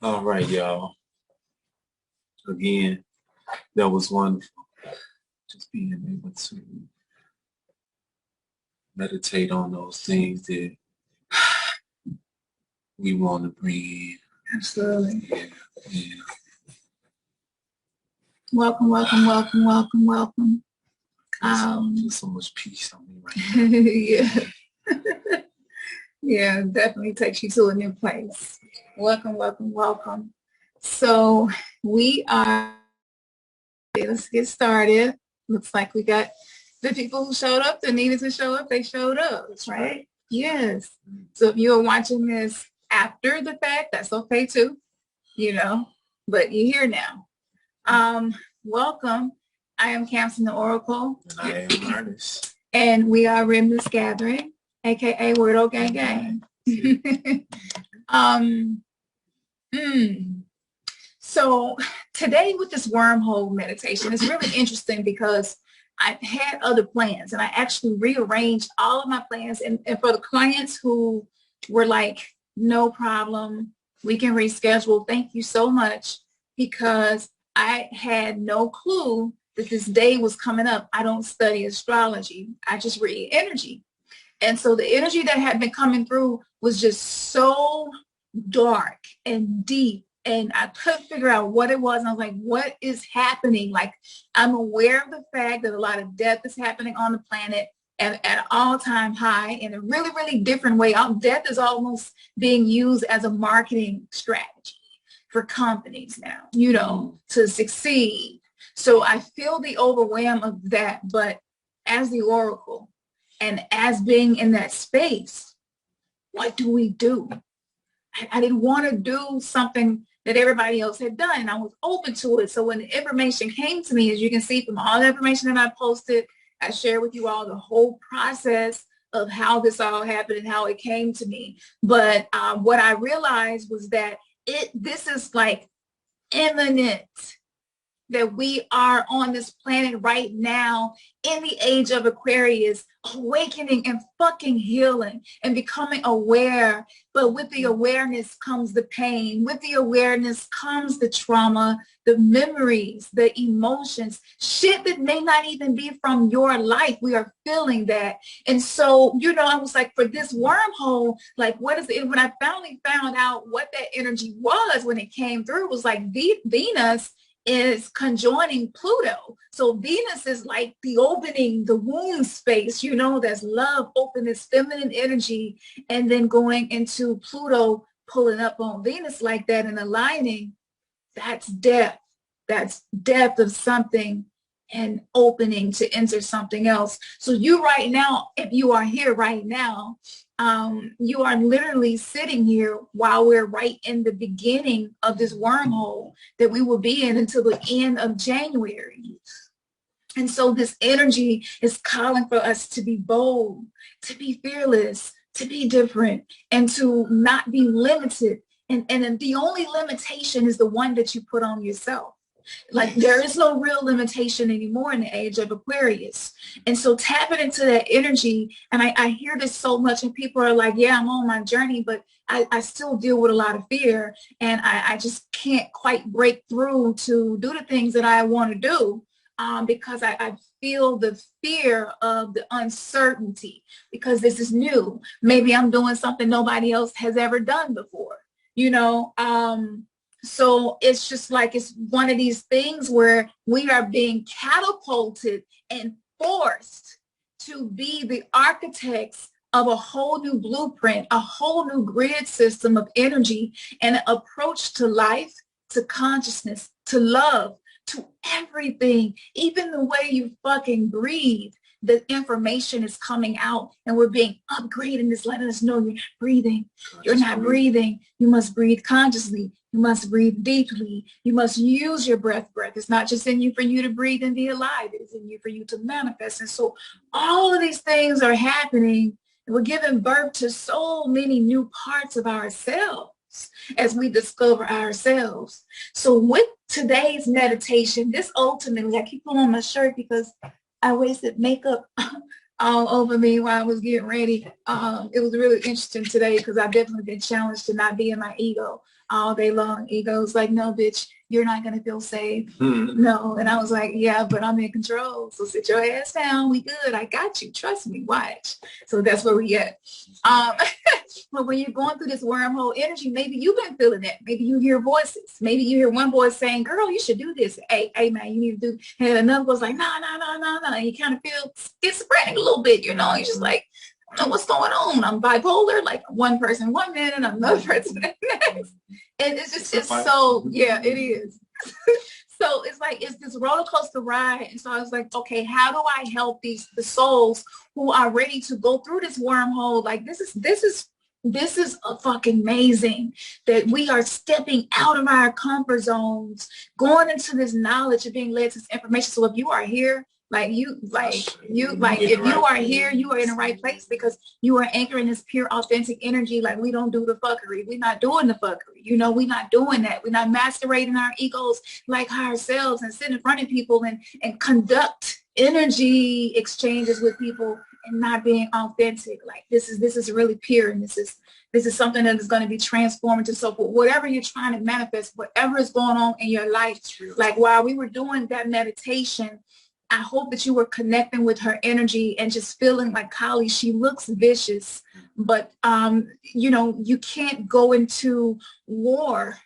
All right, y'all. Again, that was wonderful. Just being able to meditate on those things that we want to bring in. Absolutely. Yeah, yeah. Welcome, welcome, welcome, welcome, welcome. There's so much peace on me right now. Yeah. Yeah, definitely takes you to a new place. Welcome, welcome, welcome. So let's get started. Looks like we got the people who showed up that needed to show up. They showed up, right? Yes. So if you're watching this after the fact, that's okay too, but you're here now. Welcome. I am Khamsin the Oracle. And I am Ernest. And we are Remnants Gathering, aka Wordle Gang Gang. So today with this wormhole meditation is really interesting because I had other plans and I actually rearranged all of my plans. And for the clients who were like, no problem, we can reschedule. Thank you so much, because I had no clue that this day was coming up. I don't study astrology. I just read energy. And so the energy that had been coming through was just so dark and deep. And I couldn't figure out what it was. And I was like, what is happening? Like, I'm aware of the fact that a lot of death is happening on the planet at an all-time high in a really, really different way. Death is almost being used as a marketing strategy for companies now, to succeed. So I feel the overwhelm of that. But as the Oracle and as being in that space, what do we do? I didn't want to do something that everybody else had done, and I was open to it. So when the information came to me, as you can see from all the information that I posted, I shared with you all the whole process of how this all happened and how it came to me. But what I realized was that this is like imminent, that we are on this planet right now in the age of Aquarius, awakening and fucking healing and becoming aware. But with the awareness comes the pain. With the awareness comes the trauma, the memories, the emotions, shit that may not even be from your life. We are feeling that. And so, I was like, for this wormhole, like, what is it? When I finally found out what that energy was when it came through, it was like Venus is conjoining Pluto. So Venus is like the opening, the womb space, that's love, openness, feminine energy, and then going into Pluto, pulling up on Venus like that and aligning. That's death. That's death of something and opening to enter something else. So you right now, if you are here right now, you are literally sitting here while we're right in the beginning of this wormhole that we will be in until the end of January. And so this energy is calling for us to be bold, to be fearless, to be different, and to not be limited. And the only limitation is the one that you put on yourself. Like, there is no real limitation anymore in the age of Aquarius. And so tapping into that energy, and I hear this so much, and people are like, yeah, I'm on my journey, but I still deal with a lot of fear, and I just can't quite break through to do the things that I want to do, because I feel the fear of the uncertainty, because this is new. Maybe I'm doing something nobody else has ever done before, So it's just like, it's one of these things where we are being catapulted and forced to be the architects of a whole new blueprint, a whole new grid system of energy and an approach to life, to consciousness, to love, to everything, even the way you fucking breathe. The information is coming out and we're being upgraded, and it's letting us know you're not breathing. You're not breathing. You must breathe consciously. You must breathe deeply. You must use your breath. Breath is not just in you for you to breathe and be alive. It is in you for you to manifest. And so all of these things are happening, and we're giving birth to so many new parts of ourselves as we discover ourselves. So with today's meditation, this ultimately, I keep pulling on my shirt because I wasted makeup all over me while I was getting ready. It was really interesting today because I've definitely been challenged to not be in my ego all day long. Ego's like, no, bitch, you're not going to feel safe. No. And I was like, yeah, but I'm in control. So sit your ass down. We good. I got you. Trust me. Watch. So that's where we at. But when you're going through this wormhole energy, maybe you've been feeling it. Maybe you hear voices. Maybe you hear one voice saying, girl, you should do this. Hey, man, you need to do. And another voice like, no. And you kind of feel schizophrenic a little bit, you know. You're just like, I don't know what's going on. I'm bipolar, like one person 1 minute, another person the next. And it's just, it's so, yeah, it is. So it's like, it's this roller coaster ride. And so I was like, okay, how do I help the souls who are ready to go through this wormhole? Like, this is a fucking amazing that we are stepping out of our comfort zones, going into this knowledge of being led to this information. So if you are here, if you are here, you are in the right place because you are anchoring this pure, authentic energy. Like, we don't do the fuckery. We're not doing the fuckery. You know, we're not doing that. We're not masquerading our egos like ourselves and sit in front of people and conduct energy exchanges with people and not being authentic. Like, this is really pure, and this is something that is going to be transformative. So for whatever you're trying to manifest, whatever is going on in your life, like while we were doing that meditation, I hope that you were connecting with her energy and just feeling like, Kali, she looks vicious, but, you know, you can't go into war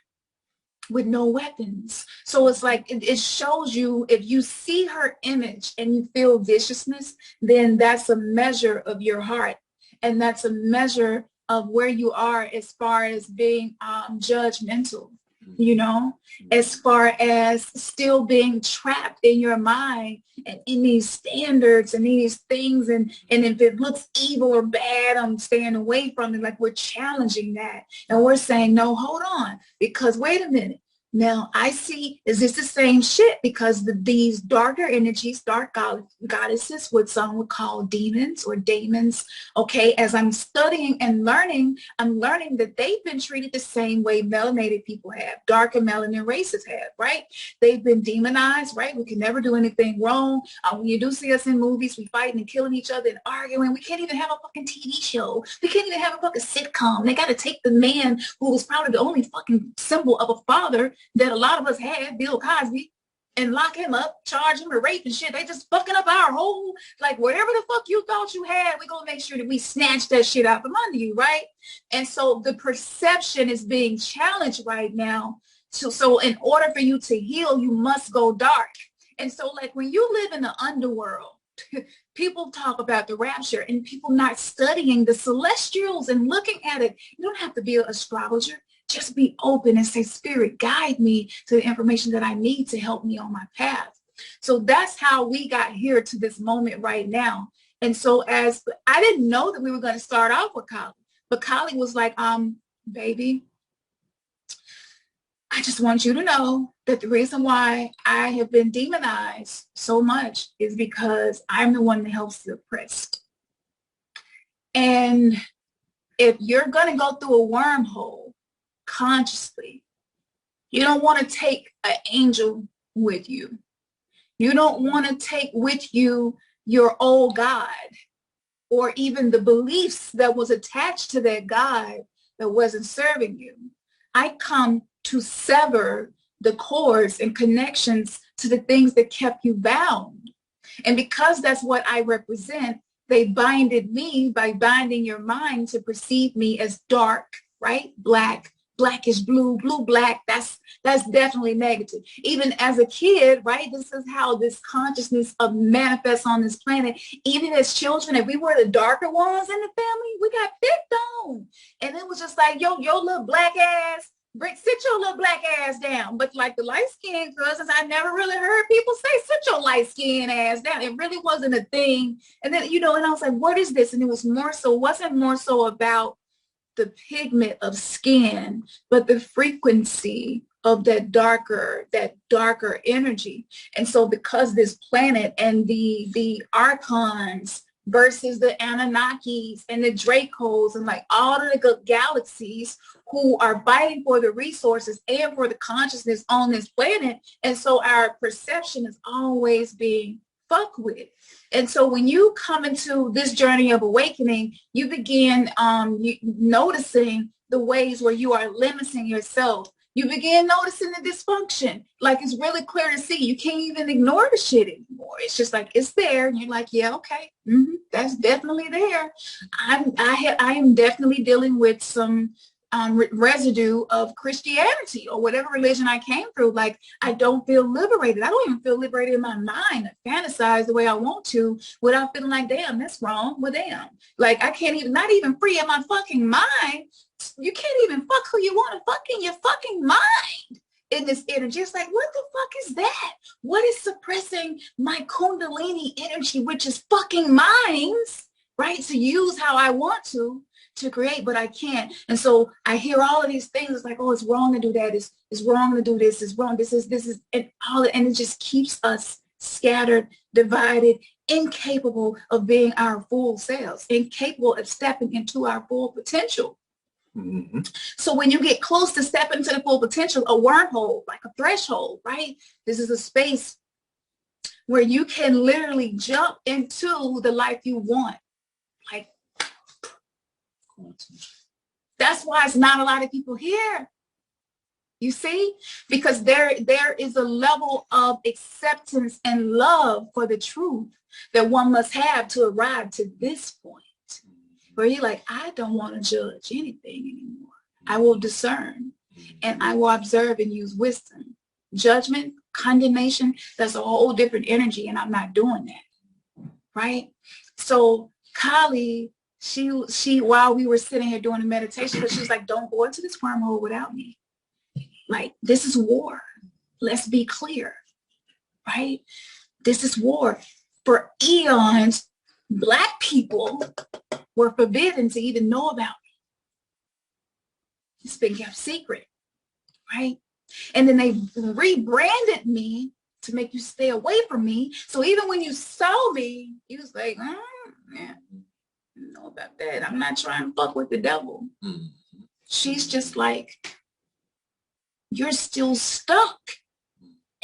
with no weapons. So it's like, it shows you, if you see her image and you feel viciousness, then that's a measure of your heart. And that's a measure of where you are as far as being judgmental. You know, as far as still being trapped in your mind and in these standards and these things. And if it looks evil or bad, I'm staying away from it. Like, we're challenging that. And we're saying, no, hold on, because wait a minute. Now, I see, is this the same shit? Because these darker energies, dark goddesses, what some would call demons or daemons, okay, as I'm studying and learning, I'm learning that they've been treated the same way melanated people have, darker melanin races have, right? They've been demonized, right? We can never do anything wrong. When you do see us in movies, we fighting and killing each other and arguing. We can't even have a fucking TV show. We can't even have a fucking sitcom. They got to take the man who was probably the only fucking symbol of a father that a lot of us had, Bill Cosby, and lock him up, charge him with rape and shit. They just fucking up our whole, like, whatever the fuck you thought you had, we're going to make sure that we snatch that shit out from under you, right? And so the perception is being challenged right now. So in order for you to heal, you must go dark. And so, like, when you live in the underworld, people talk about the rapture and people not studying the celestials and looking at it. You don't have to be an astrologer. Just be open and say, Spirit, guide me to the information that I need to help me on my path. So that's how we got here to this moment right now. And so as I didn't know that we were going to start off with Kali, but Kali was like, baby, I just want you to know that the reason why I have been demonized so much is because I'm the one that helps the oppressed. And if you're going to go through a wormhole, consciously, you don't want to take an angel with you. You don't want to take with you your old God or even the beliefs that was attached to that God that wasn't serving you. I come to sever the cords and connections to the things that kept you bound. And because that's what I represent, they binded me by binding your mind to perceive me as dark, right? Black is blue, blue, black. That's definitely negative. Even as a kid, right? This is how this consciousness of manifests on this planet. Even as children, if we were the darker ones in the family, we got picked on. And it was just like, yo, your little black ass, sit your little black ass down. But like the light-skinned cousins, I never really heard people say, sit your light-skinned ass down. It really wasn't a thing. And then, you know, and I was like, what is this? And it was more so, wasn't more so about the pigment of skin, but the frequency of that darker energy. And so because this planet and the archons versus the Anunnakis and the Dracos and like all of the galaxies who are fighting for the resources and for the consciousness on this planet. And so our perception is always being fuck with. And so when you come into this journey of awakening, you begin noticing the ways where you are limiting yourself. You begin noticing the dysfunction. Like, it's really clear to see. You can't even ignore the shit anymore. It's just like, it's there. And you're like, yeah, okay. That's definitely there. I am definitely dealing with some residue of Christianity or whatever religion I came through. Like, I don't feel liberated. I don't even feel liberated in my mind to fantasize the way I want to without feeling like, damn, that's wrong. Well, damn. Like, I can't even, not even free in my fucking mind. You can't even fuck who you want to fuck in your fucking mind in this energy. It's like, what the fuck is that? What is suppressing my Kundalini energy, which is fucking minds, right? To use how I want to create, but I can't. And so I hear all of these things. It's like, oh, it's wrong to do that. It's wrong to do this. It's wrong. This is, and all, and it just keeps us scattered, divided, incapable of being our full selves, incapable of stepping into our full potential. So when you get close to stepping to the full potential, a wormhole, like a threshold, right? This is a space where you can literally jump into the life you want. Like, that's why it's not a lot of people here. You see? Because there is a level of acceptance and love for the truth that one must have to arrive to this point. Where you're like, I don't want to judge anything anymore. I will discern and I will observe and use wisdom. Judgment, condemnation, that's a whole different energy, and I'm not doing that. Right? So Kali, she while we were sitting here doing the meditation, but she was like, don't go into this wormhole without me. Like, this is war. Let's be clear. Right? This is war. For eons, Black people were forbidden to even know about me. It's been kept secret, right? And then they rebranded me to make you stay away from me. So even when you saw me, you was like, yeah, I don't know about that. I'm not trying to fuck with the devil. She's just like, you're still stuck.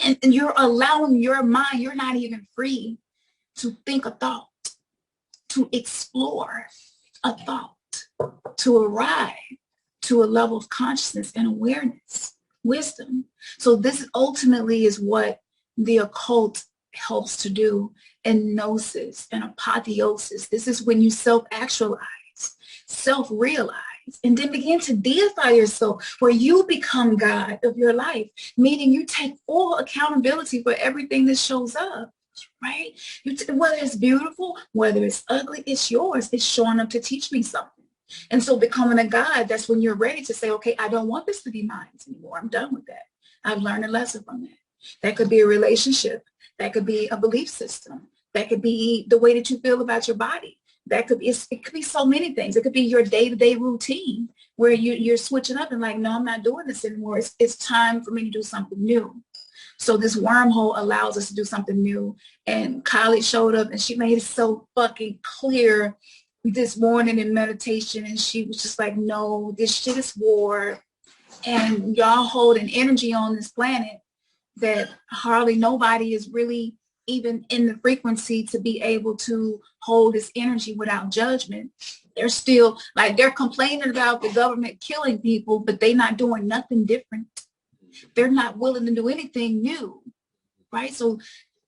And you're allowing your mind, you're not even free to think a thought, to explore a thought, to arrive to a level of consciousness and awareness, wisdom. So this ultimately is what the occult helps to do in gnosis and apotheosis. This is when you self-actualize, self-realize, and then begin to deify yourself, where you become God of your life, meaning you take full accountability for everything that shows up. Right? Whether it's beautiful, whether it's ugly, it's yours. It's showing up to teach me something. And so becoming a God, that's when you're ready to say, okay, I don't want this to be mine anymore. I'm done with that. I've learned a lesson from that. That could be a relationship. That could be a belief system. That could be the way that you feel about your body. That could be, it could be so many things. It could be your day-to-day routine where you're switching up and like, no, I'm not doing this anymore. It's time for me to do something new. So this wormhole allows us to do something new. And Kylie showed up and she made it so fucking clear this morning in meditation. And she was just like, no, this shit is war. And y'all hold an energy on this planet that hardly nobody is really even in the frequency to be able to hold this energy without judgment. They're still like, they're complaining about the government killing people, but they're not doing nothing different. They're not willing to do anything new, right? So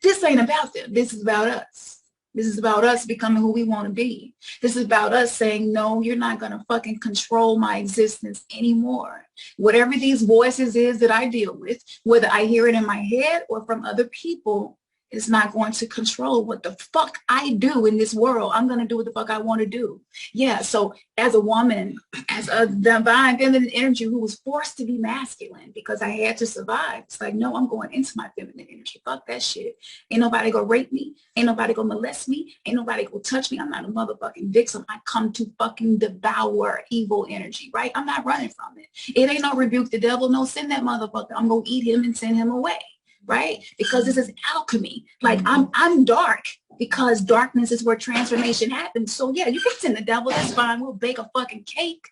this ain't about them. This is about us. This is about us becoming who we want to be. This is about us saying, no, you're not going to fucking control my existence anymore. Whatever these voices is that I deal with, whether I hear it in my head or from other people, is not going to control what the fuck I do in this world. I'm going to do what the fuck I want to do. Yeah, so as a woman, as a divine feminine energy who was forced to be masculine because I had to survive, it's like, no, I'm going into my feminine energy. Fuck that shit. Ain't nobody gonna rape me. Ain't nobody gonna molest me. Ain't nobody gonna touch me. I'm not a motherfucking victim. I come to fucking devour evil energy, right? I'm not running from it. It ain't no rebuke the devil. No, send that motherfucker. I'm gonna eat him and send him away. Right? Because this is alchemy. Like I'm dark because darkness is where transformation happens. So yeah, you can send the devil, that's fine. We'll bake a fucking cake.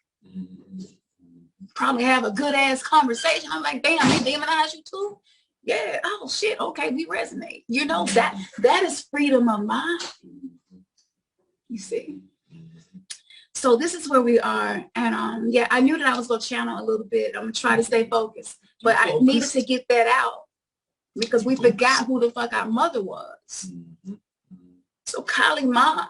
Probably have a good ass conversation. I'm like, damn, they demonize you too? Yeah, oh shit, okay, we resonate. You know, that is freedom of mind. You see. So this is where we are. And yeah, I knew that I was gonna channel a little bit. I'm gonna try to stay focused. But I needed to get that out because we forgot who the fuck our mother was. So Kali Ma,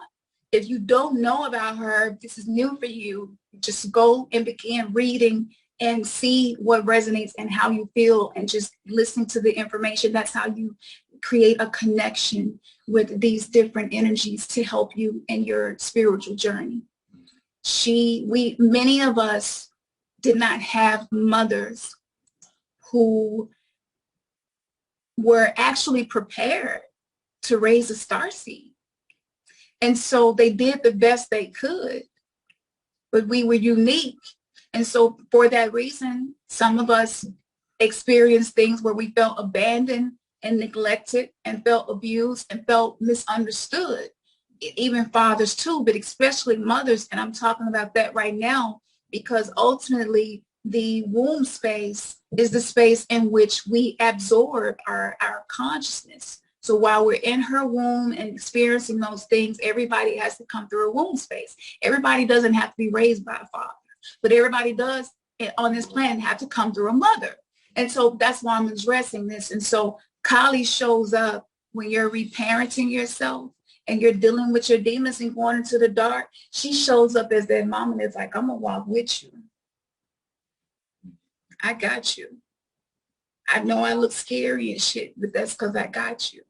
if you don't know about her, this is new for you. Just go and begin reading and see what resonates and how you feel, and just listen to the information. That's how you create a connection with these different energies to help you in your spiritual journey. Many of us did not have mothers who were actually prepared to raise a starseed. And so they did the best they could, but we were unique. And so for that reason, some of us experienced things where we felt abandoned and neglected and felt abused and felt misunderstood. Even fathers too, but especially mothers. And I'm talking about that right now because ultimately the womb space is the space in which we absorb our consciousness. So while we're in her womb and experiencing those things, everybody has to come through a womb space. Everybody doesn't have to be raised by a father, but everybody does on this planet have to come through a mother. And so that's why I'm addressing this. And so Kali shows up when you're reparenting yourself and you're dealing with your demons and going into the dark. She shows up as that mom and it's like, I'm going to walk with you. I got you. I know I look scary and shit, but that's because I got you.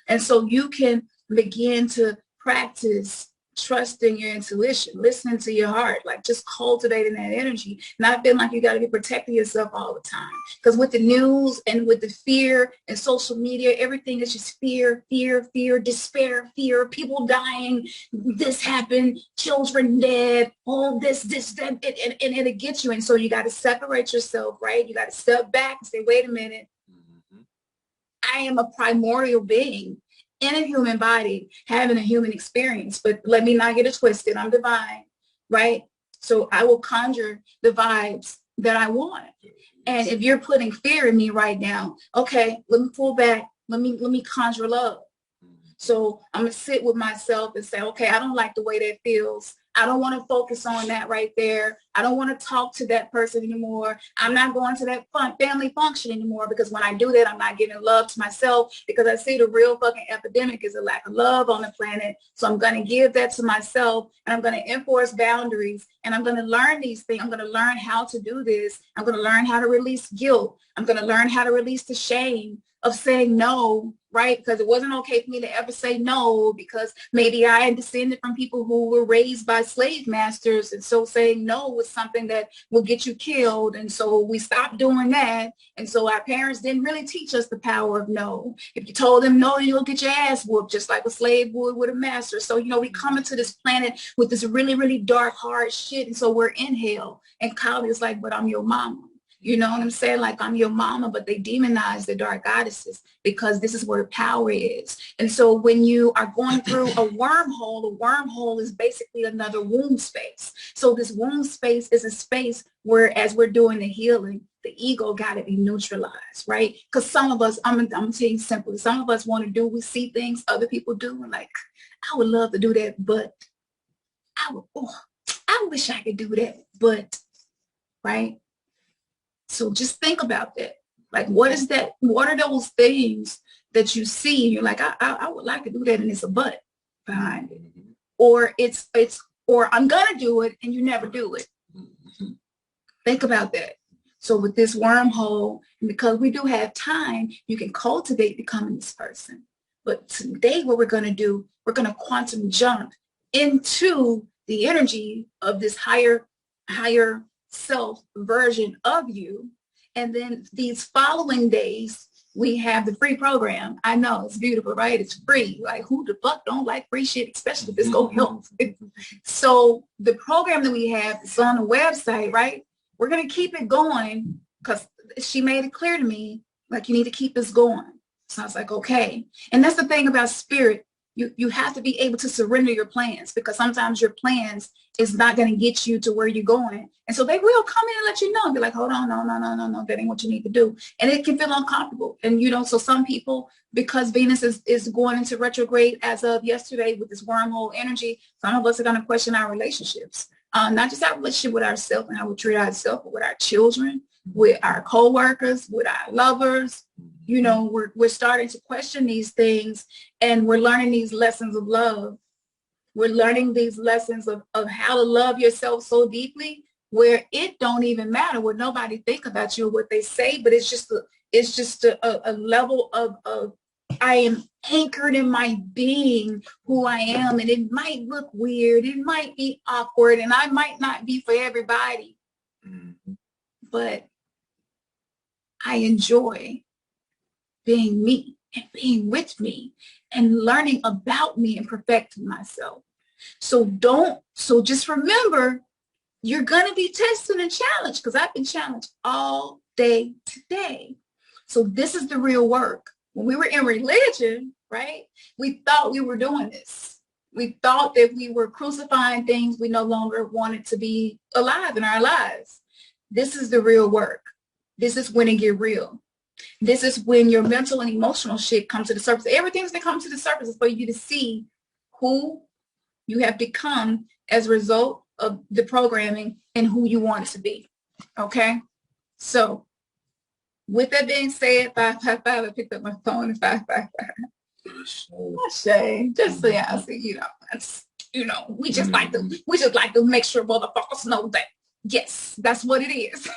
And so you can begin to practice trusting your intuition, listening to your heart, like just cultivating that energy, not feeling like you got to be protecting yourself all the time. Because with the news and with the fear and social media, everything is just fear, fear, fear, despair, fear, people dying, this happened, children dead, all this, that, and it'll get you. And so you got to separate yourself, right? You got to step back and say, wait a minute. I am a primordial being in a human body, having a human experience, but let me not get it twisted. I'm divine, right? So I will conjure the vibes that I want. And if you're putting fear in me right now, okay, let me pull back. Let me conjure love. So I'm going to sit with myself and say, okay, I don't like the way that feels. I don't want to focus on that right there. I don't want to talk to that person anymore. I'm not going to that family function anymore, because when I do that, I'm not giving love to myself, because I see the real fucking epidemic is a lack of love on the planet. So I'm going to give that to myself, and I'm going to enforce boundaries, and I'm going to learn these things. I'm going to learn how to do this. I'm going to learn how to release guilt. I'm going to learn how to release the shame of saying no, right? Because it wasn't okay for me to ever say no, because maybe I had descended from people who were raised by slave masters. And so saying no was something that will get you killed. And so we stopped doing that. And so our parents didn't really teach us the power of no. If you told them no, you'll get your ass whooped, just like a slave would with a master. So, you know, we come into this planet with this really, really dark, hard shit. And so we're in hell. And Kali is like, but I'm your mama. You know what I'm saying? Like, I'm your mama, but they demonize the dark goddesses because this is where power is. And so when you are going through a wormhole is basically another womb space. So this womb space is a space where, as we're doing the healing, the ego got to be neutralized, right? Because some of us, I'm going to tell you simply, some of us want to do, we see things other people do, and like, I would love to do that, but I wish I could do that, but, right? So just think about that. Like, what is that? What are those things that you see and you're like, I would like to do that, and it's a but behind it. Or or I'm gonna do it and you never do it. Think about that. So with this wormhole, and because we do have time, you can cultivate becoming this person. But today what we're gonna do, we're gonna quantum jump into the energy of this higher self version of you. And then these following days, we have the free program. I know it's beautiful, right? It's free. Like, who the fuck don't like free shit, especially if it's gonna help? So the program that we have is on the website, right? We're gonna keep it going because she made it clear to me, like, you need to keep this going. So I was like, okay. And that's the thing about spirit. You have to be able to surrender your plans, because sometimes your plans is not going to get you to where you're going. And so they will come in and let you know and be like, hold on, no, that ain't what you need to do. And it can feel uncomfortable. And, you know, so some people, because Venus is going into retrograde as of yesterday with this wormhole energy, some of us are going to question our relationships, not just our relationship with ourselves and how we treat ourselves, but with our children, with our co-workers, with our lovers. You know, we're starting to question these things, and we're learning these lessons of love. We're learning these lessons of how to love yourself so deeply where it don't even matter what nobody think about you or what they say, but it's just a level of I am anchored in my being, who I am, and it might look weird, it might be awkward, and I might not be for everybody, but I enjoy being me and being with me and learning about me and perfecting myself. So just remember, you're going to be tested and challenged, because I've been challenged all day today. So this is the real work. When we were in religion, right, we thought we were doing this. We thought that we were crucifying things we no longer wanted to be alive in our lives. This is the real work. This is when it get real. This is when your mental and emotional shit comes to the surface. Everything's going to come to the surface for you to see who you have become as a result of the programming and who you want to be. Okay? So, with that being said, 555, I picked up my phone at 555. Shame. Just so y'all see, you know, that's, you know, we just like to make sure motherfuckers know that, yes, that's what it is.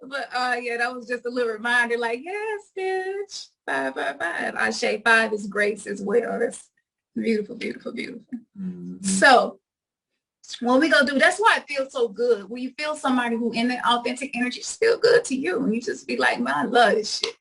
But yeah, that was just a little reminder, like, yes, bitch, 555. I say 5 is grace as well. That's beautiful, beautiful, beautiful. So when we go do, that's why it feels so good. When you feel somebody who in that authentic energy, just feel good to you. And you just be like, man, I love this shit.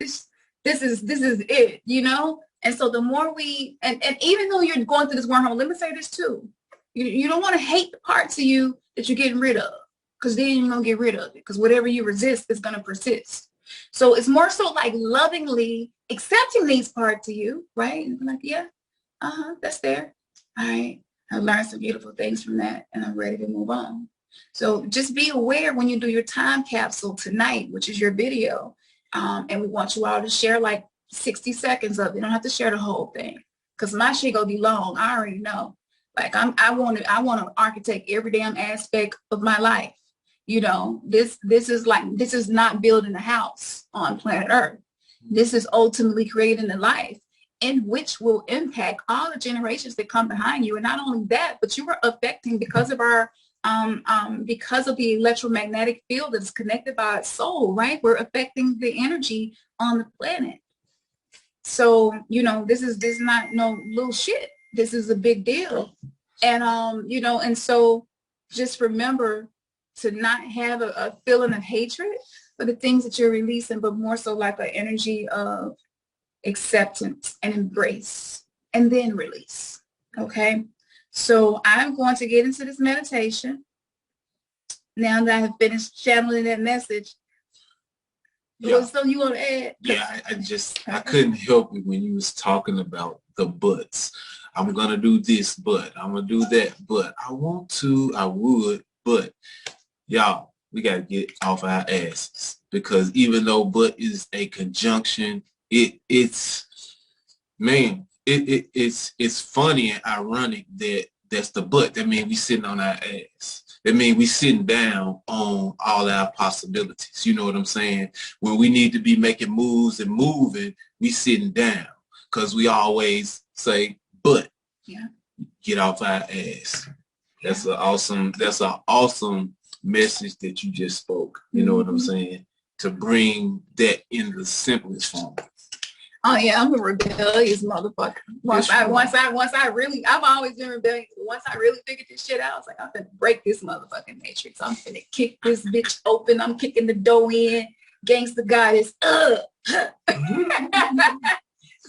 This is it, you know? And so the more we, and even though you're going through this wormhole, let me say this too. You don't want to hate the parts of you that you're getting rid of, because then you're going to get rid of it, because whatever you resist is going to persist. So it's more so like lovingly accepting these parts of you, right? And be like, yeah, that's there. All right. I learned some beautiful things from that, and I'm ready to move on. So just be aware when you do your time capsule tonight, which is your video, and we want you all to share like 60 seconds of it. You don't have to share the whole thing, because my shit gonna be long. I already know. Like I want to architect every damn aspect of my life. You know, this is not building a house on planet Earth. This is ultimately creating a life in which will impact all the generations that come behind you. And not only that, but you are affecting, because of our because of the electromagnetic field that's connected by its soul, right? We're affecting the energy on the planet. So, you know, this is not no little shit. This is a big deal. And you know, and so just remember to not have a feeling of hatred for the things that you're releasing, but more so like an energy of acceptance and embrace, and then release. Okay, so I'm going to get into this meditation now that I have finished channeling that message. Yeah. What's something you want to add? Yeah, I couldn't help it when you was talking about the buts. I'm gonna do this, but I'm gonna do that, but I want to, I would, but y'all, we gotta get off our asses, because even though but is a conjunction, it's funny and ironic that that's the but. That means we sitting on our ass. That means we sitting down on all our possibilities. You know what I'm saying? When we need to be making moves and moving, we sitting down, because we always say, but yeah, get off our ass. That's an awesome message that you just spoke. You know what I'm saying? To bring that in the simplest form. Oh yeah, I'm a rebellious motherfucker. Once I really, I've always been rebellious. Once I really figured this shit out, I was like, I'm gonna break this motherfucking matrix. I'm gonna kick this bitch open. I'm kicking the door in. Gangsta goddess.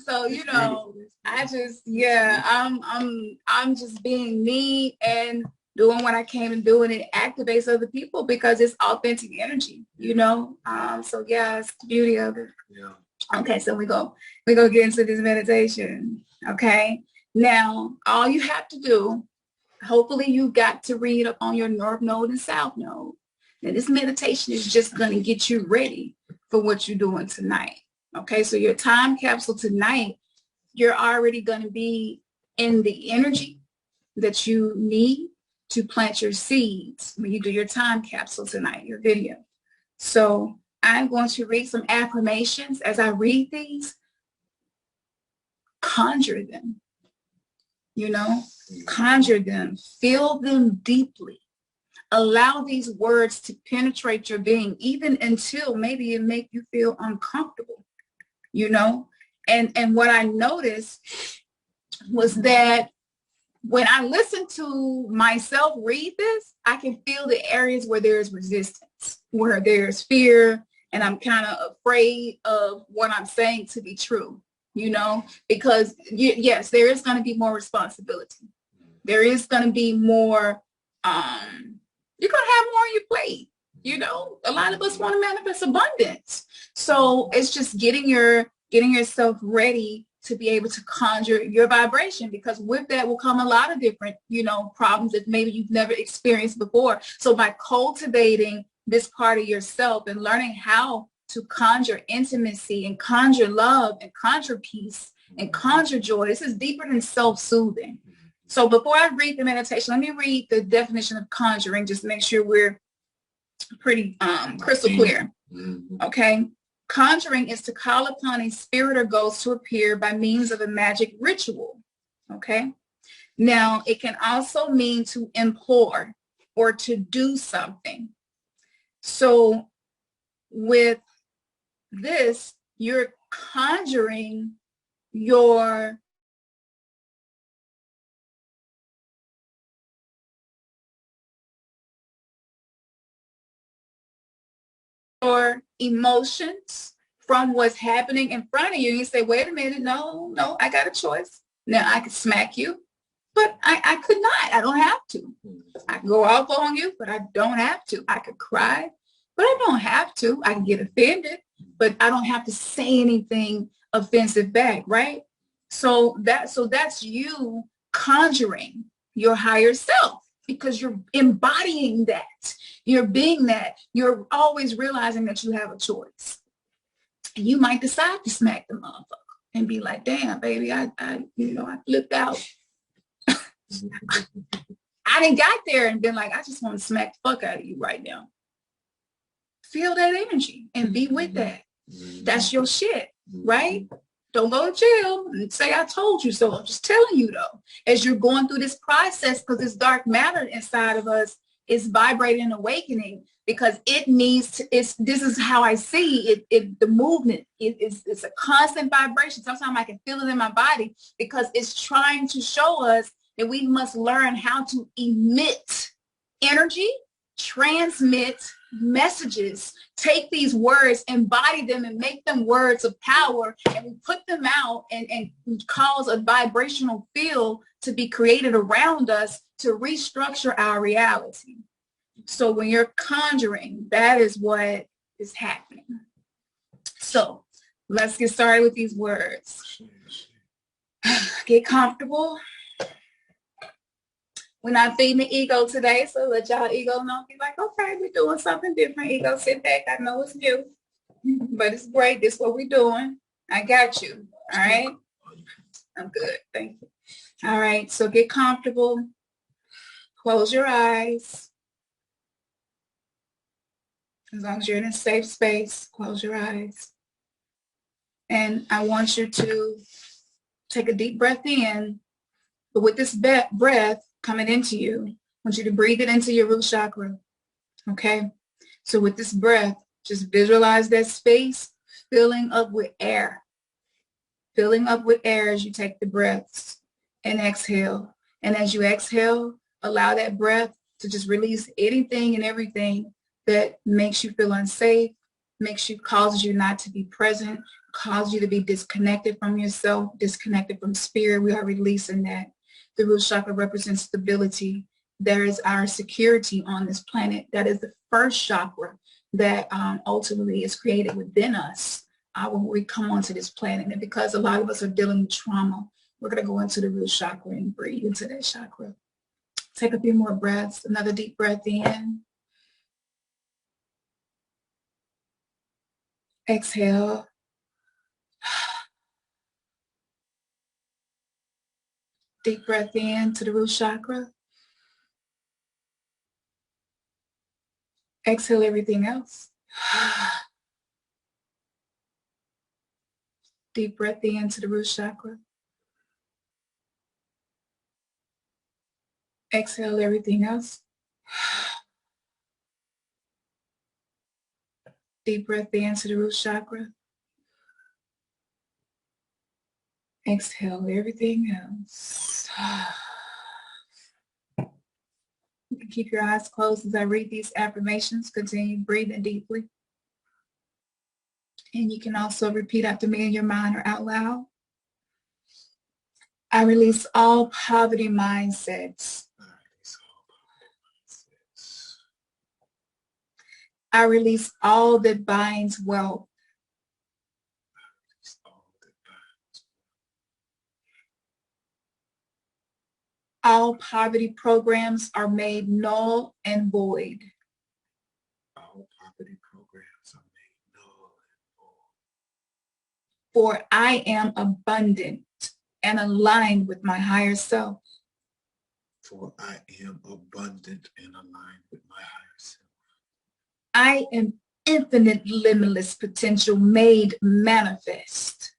So, you know, I just, yeah, I'm just being me and doing what I came and do, and it activates other people because it's authentic energy, you know. So yeah, it's the beauty of it. Yeah. Okay, so we go get into this meditation. Okay. Now, all you have to do, hopefully you got to read up on your North Node and South Node. Now, this meditation is just going to get you ready for what you're doing tonight. Okay, so your time capsule tonight, you're already going to be in the energy that you need to plant your seeds when you do your time capsule tonight, your video. So I'm going to read some affirmations. As I read these, conjure them, conjure them, feel them deeply. Allow these words to penetrate your being, even until maybe it make you feel uncomfortable, And what I noticed was that when I listen to myself read this, I can feel the areas where there's resistance, where there's fear, and I'm kind of afraid of what I'm saying to be true, because yes, there is going to be more responsibility. There is going to be more, you're going to have more on your plate. A lot of us want to manifest abundance. So it's just getting yourself ready to be able to conjure your vibration, because with that will come a lot of different, problems that maybe you've never experienced before. So by cultivating this part of yourself and learning how to conjure intimacy and conjure love and conjure peace and conjure joy, this is deeper than self-soothing. So before I read the meditation, let me read the definition of conjuring, just to make sure we're pretty crystal clear. Okay. Conjuring is to call upon a spirit or ghost to appear by means of a magic ritual. Okay. Now, it can also mean to implore or to do something. So with this, you're conjuring your emotions from what's happening in front of you. You say, wait a minute, no, I got a choice. Now I could smack you, but I could not. I don't have to. I can go off on you, but I don't have to. I could cry, but I don't have to. I can get offended, but I don't have to say anything offensive back, right? So that's you conjuring your higher self, because you're embodying that. You're being that. You're always realizing that you have a choice. You might decide to smack the motherfucker and be like, damn, baby, I flipped out. I didn't got there and been like, I just want to smack the fuck out of you right now. Feel that energy and be with that. That's your shit, right? Don't go to jail and say I told you so. I'm just telling you, though, as you're going through this process, because this dark matter inside of us is vibrating and awakening, because it needs to, this is how I see it, the movement it's a constant vibration. Sometimes I can feel it in my body, because it's trying to show us that we must learn how to emit energy, transmit messages, take these words, embody them, and make them words of power, and we put them out and cause a vibrational field to be created around us to restructure our reality. So when you're conjuring, that is what is happening. So let's get started with these words. Get comfortable. We're not feeding the ego today, so let y'all ego know. Be like, okay, we're doing something different. Ego, sit back. I know it's new, but it's great. This is what we're doing. I got you. All right? I'm good. Thank you. All right, so get comfortable. Close your eyes. As long as you're in a safe space, close your eyes. And I want you to take a deep breath in, but with this breath coming into you, I want you to breathe it into your root chakra, okay? So with this breath, just visualize that space filling up with air. Filling up with air as you take the breaths and exhale. And as you exhale, allow that breath to just release anything and everything that makes you feel unsafe, causes you not to be present, causes you to be disconnected from yourself, disconnected from spirit. We are releasing that. The root chakra represents stability. There is our security on this planet. That is the first chakra that ultimately is created within us. when we come onto this planet. And because a lot of us are dealing with trauma, we're going to go into the root chakra and breathe into that chakra. Take a few more breaths. Another deep breath in. Exhale. Deep breath in to the root chakra. Exhale everything else. Deep breath in to the root chakra. Exhale everything else. Deep breath in to the root chakra. Exhale everything else. You can keep your eyes closed as I read these affirmations. Continue breathing deeply. And you can also repeat after me in your mind or out loud. I release all poverty mindsets. I release all that binds wealth. All poverty programs are made null and void. All poverty programs are made null and void. For I am abundant and aligned with my higher self. For I am abundant and aligned with my higher self. I am infinite limitless potential made manifest.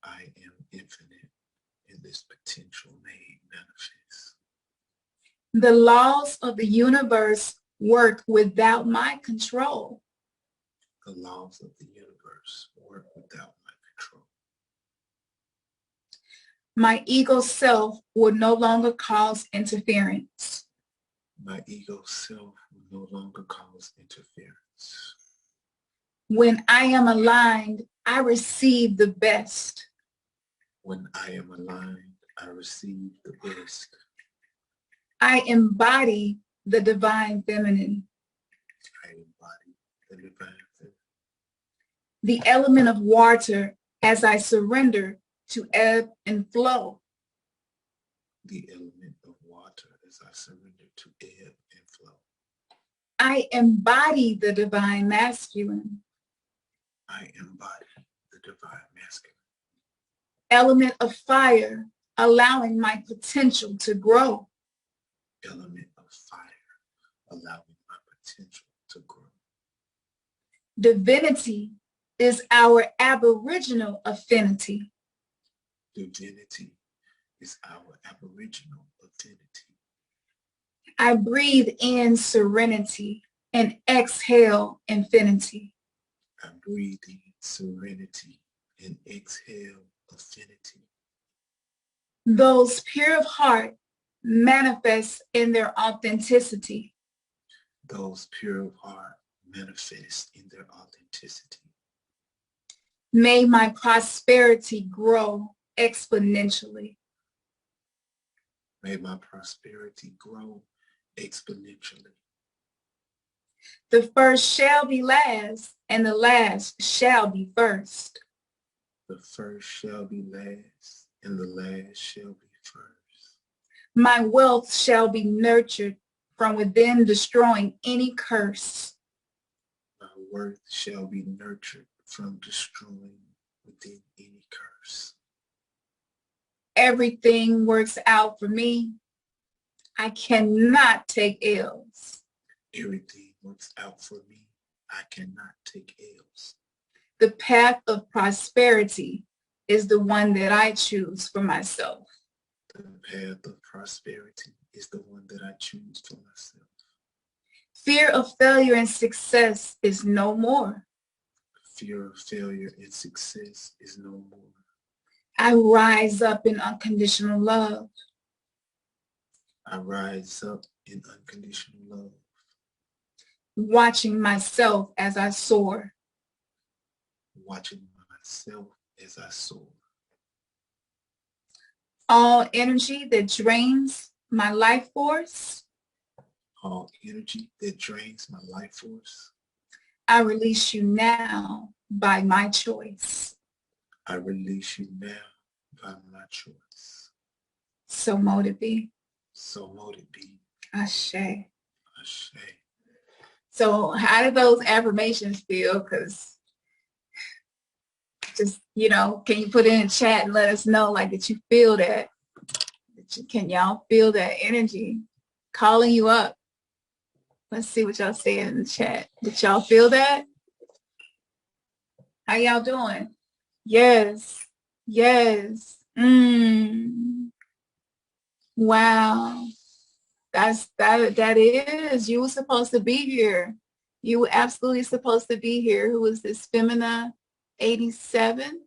I am infinite in this potential made manifest. The laws of the universe work without my control. The laws of the universe work without my control. My ego self will no longer cause interference. My ego self will no longer cause interference. When I am aligned, I receive the best. When I am aligned, I receive the best. I embody the divine feminine. I embody the divine feminine. The element of water as I surrender to ebb and flow. The element of water as I surrender to ebb and flow. I embody the divine masculine. I embody the divine masculine. Element of fire, allowing my potential to grow. Element of fire, allowing my potential to grow. Divinity is our aboriginal affinity. Divinity is our aboriginal affinity. I breathe in serenity and exhale infinity. I breathe in serenity and exhale affinity. Those pure of heart manifest in their authenticity. Those pure of heart manifest in their authenticity. May my prosperity grow exponentially. May my prosperity grow exponentially. The first shall be last, and the last shall be first. The first shall be last, and the last shall be first. My wealth shall be nurtured from within, destroying any curse. My worth shall be nurtured from destroying within any curse. Everything works out for me. I cannot take L's. Everything works out for me. I cannot take L's. The path of prosperity is the one that I choose for myself. The path of prosperity is the one that I choose for myself. Fear of failure and success is no more. Fear of failure and success is no more. I rise up in unconditional love. I rise up in unconditional love. Watching myself as I soar. Watching myself as I soar. All energy that drains my life force. All energy that drains my life force. I release you now by my choice. I release you now by my choice. So mote it be. So mote it be. Ashe. Ashe. So how do those affirmations feel? Because just, you know, can you put it in the chat and let us know, like, that you feel that? Can y'all feel that energy calling you up? Let's see what y'all say in the chat. Did y'all feel that? How y'all doing? Yes. Yes. Wow. That is. You were supposed to be here. You were absolutely supposed to be here. Who was this? Femina 87?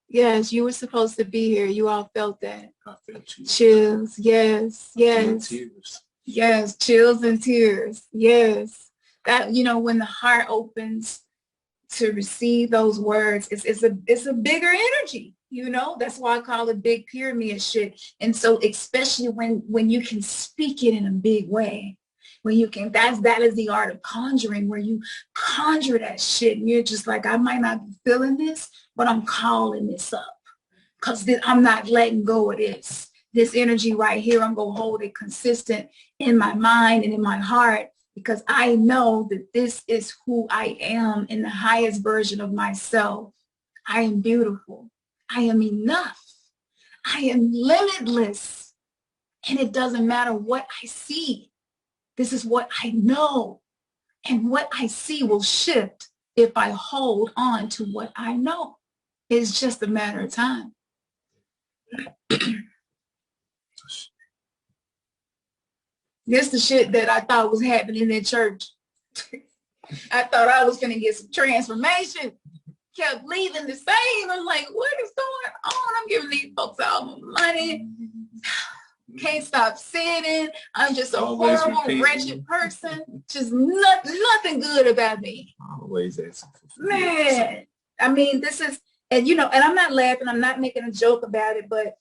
Yes, you were supposed to be here. You all felt that. I felt chills. Chills. Yes. Yes. Tears. Yes. Chills and tears. Yes. That, you know, when the heart opens to receive those words, it's a bigger energy. You know, that's why I call it big pyramid shit. And so especially when you can speak it in a big way, when you can, that is the art of conjuring, where you conjure that shit and you're just like, I might not be feeling this, but I'm calling this up because I'm not letting go of this energy right here. I'm going to hold it consistent in my mind and in my heart, because I know that this is who I am in the highest version of myself. I am beautiful. I am enough. I am limitless. And it doesn't matter what I see. This is what I know. And what I see will shift if I hold on to what I know. It's just a matter of time. This the shit that I thought was happening in church. I thought I was going to get some transformation. Kept leaving the same. I'm like, what is going on? I'm giving these folks all my money. Can't stop sinning. I'm just a horrible, wretched person. Just nothing good about me. Always asking for man. I mean, this is, and you know, and I'm not laughing. I'm not making a joke about it, but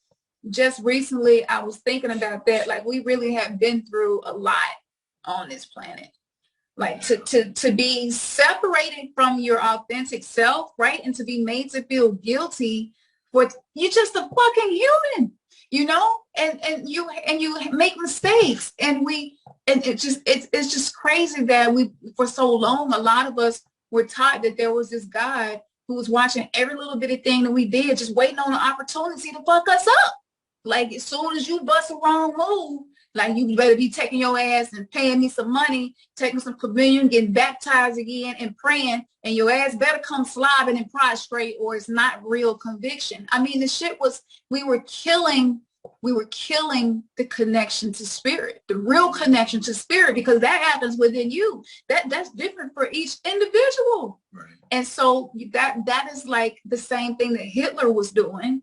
just recently I was thinking about that. Like, we really have been through a lot on this planet. Like to be separated from your authentic self, right? And to be made to feel guilty for, you're just a fucking human, you know? And you make mistakes, and it's just crazy that we, for so long, a lot of us were taught that there was this God who was watching every little bitty thing that we did, just waiting on an opportunity to fuck us up. Like, as soon as you bust a wrong move, like, you better be taking your ass and paying me some money, taking some communion, getting baptized again and praying, and your ass better come slobbing and prostrate, or it's not real conviction. I mean, the shit was, we were killing the connection to spirit, the real connection to spirit, because that happens within you. That's different for each individual. Right. And so that is like the same thing that Hitler was doing,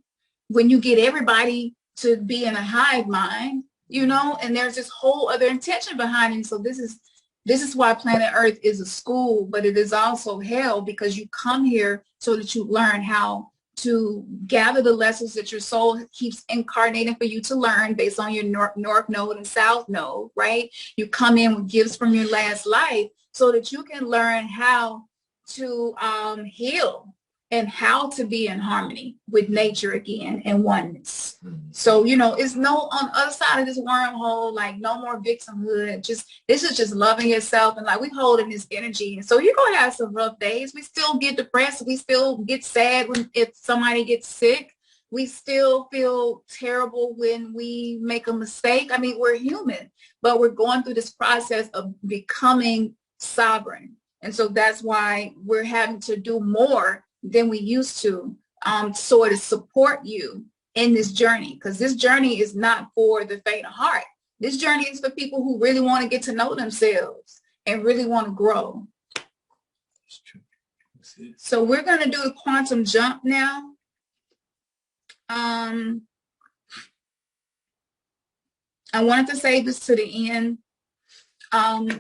when you get everybody to be in a hive mind, you know, and there's this whole other intention behind it. So this is why planet Earth is a school, but it is also hell, because you come here so that you learn how to gather the lessons that your soul keeps incarnating for you to learn based on your north node and south node, right? You come in with gifts from your last life so that you can learn how to heal and how to be in harmony with nature again and oneness. So, you know, it's no, on the other side of this wormhole, like, no more victimhood. This is just loving yourself, and like, we holding this energy. And so you're going to have some rough days. We still get depressed. We still get sad if somebody gets sick. We still feel terrible when we make a mistake. I mean, we're human, but we're going through this process of becoming sovereign. And so that's why we're having to do more than we used to, sort of support you in this journey, because this journey is not for the faint of heart. This journey is for people who really want to get to know themselves and really want to grow. That's true. That's it. So we're going to do a quantum jump now. I wanted to save this to the end.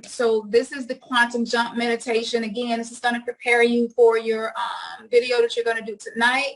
So this is the quantum jump meditation. Again, this is going to prepare you for your video that you're going to do tonight.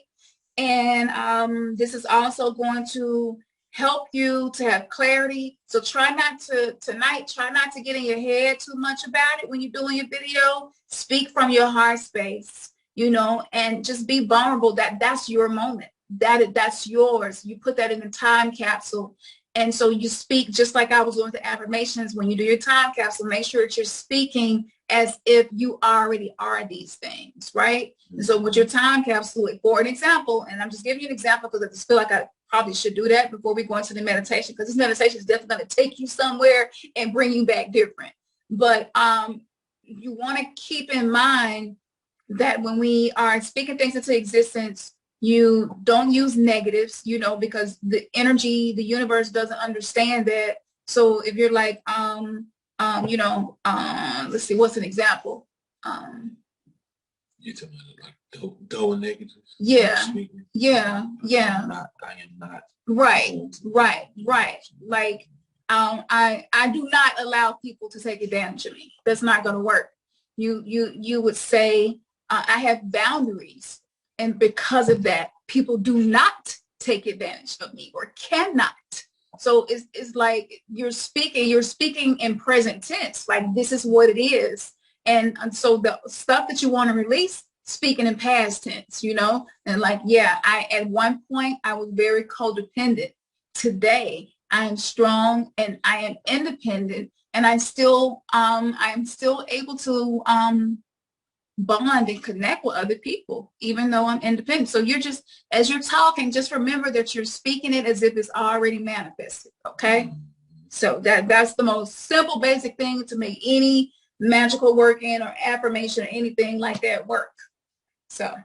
And this is also going to help you to have clarity So try not to, tonight, try not to get in your head too much about it when you're doing your video. Speak from your heart space, you know, and just be vulnerable that that's your moment. That's yours. You put that in the time capsule. And so you speak just like I was doing with the affirmations. When you do your time capsule, make sure that you're speaking as if you already are these things, right? And so with your time capsule, for an example, and I'm just giving you an example because I just feel like I probably should do that before we go into the meditation, because this meditation is definitely going to take you somewhere and bring you back different. But you want to keep in mind that when we are speaking things into existence, you don't use negatives, you know, because the energy, the universe doesn't understand that. So if you're like, you know, let's see, what's an example? You're talking about like dull negatives. Yeah, yeah, yeah. I am not. Right. Like, I do not allow people to take advantage of me. That's not going to work. You would say, I have boundaries. And because of that, people do not take advantage of me or cannot. So it's like you're speaking in present tense, like this is what it is. And so the stuff that you want to release, speaking in past tense, you know, and like, yeah, at one point I was very codependent. Today I am strong and I am independent, and I am still able to bond and connect with other people, even though I'm independent. So you're just, as you're talking, just remember that you're speaking it as if it's already manifested. Okay. So that's the most simple, basic thing to make any magical working or affirmation or anything like that work. So,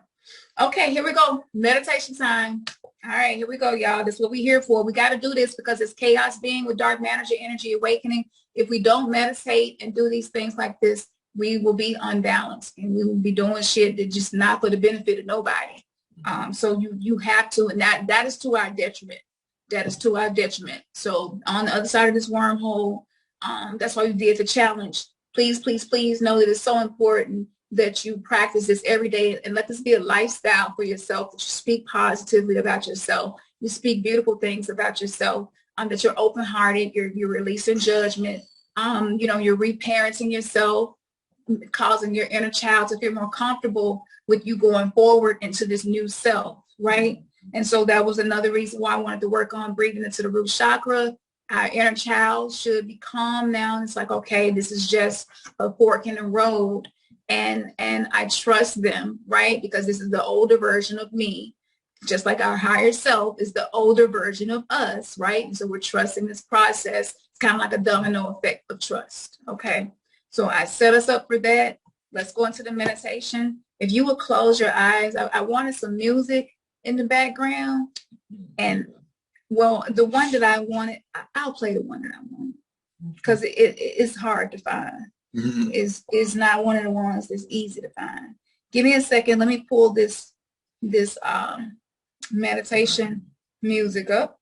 okay, here we go. Meditation time. All right, here we go, y'all. This is what we're here for. We got to do this because it's chaos being with dark manager energy awakening. If we don't meditate and do these things like this, we will be unbalanced and we will be doing shit that just not for the benefit of nobody. So you have to, and that is to our detriment. That is to our detriment. So on the other side of this wormhole, that's why we did the challenge. Please, please, please know that it's so important that you practice this every day and let this be a lifestyle for yourself, that you speak positively about yourself. You speak beautiful things about yourself, that you're open-hearted, you're releasing judgment, you know, you're reparenting yourself, causing your inner child to feel more comfortable with you going forward into this new self, right? And so that was another reason why I wanted to work on breathing into the root chakra. Our inner child should be calm now. It's like, okay, this is just a fork in the road. And I trust them, right? Because this is the older version of me, just like our higher self is the older version of us, right? And so we're trusting this process. It's kind of like a domino effect of trust, okay? So I set us up for that. Let's go into the meditation. If you would close your eyes, I wanted some music in the background. And, well, the one that I wanted, I'll play the one that I want because it's hard to find. It's not one of the ones that's easy to find. Give me a second. Let me pull this meditation music up.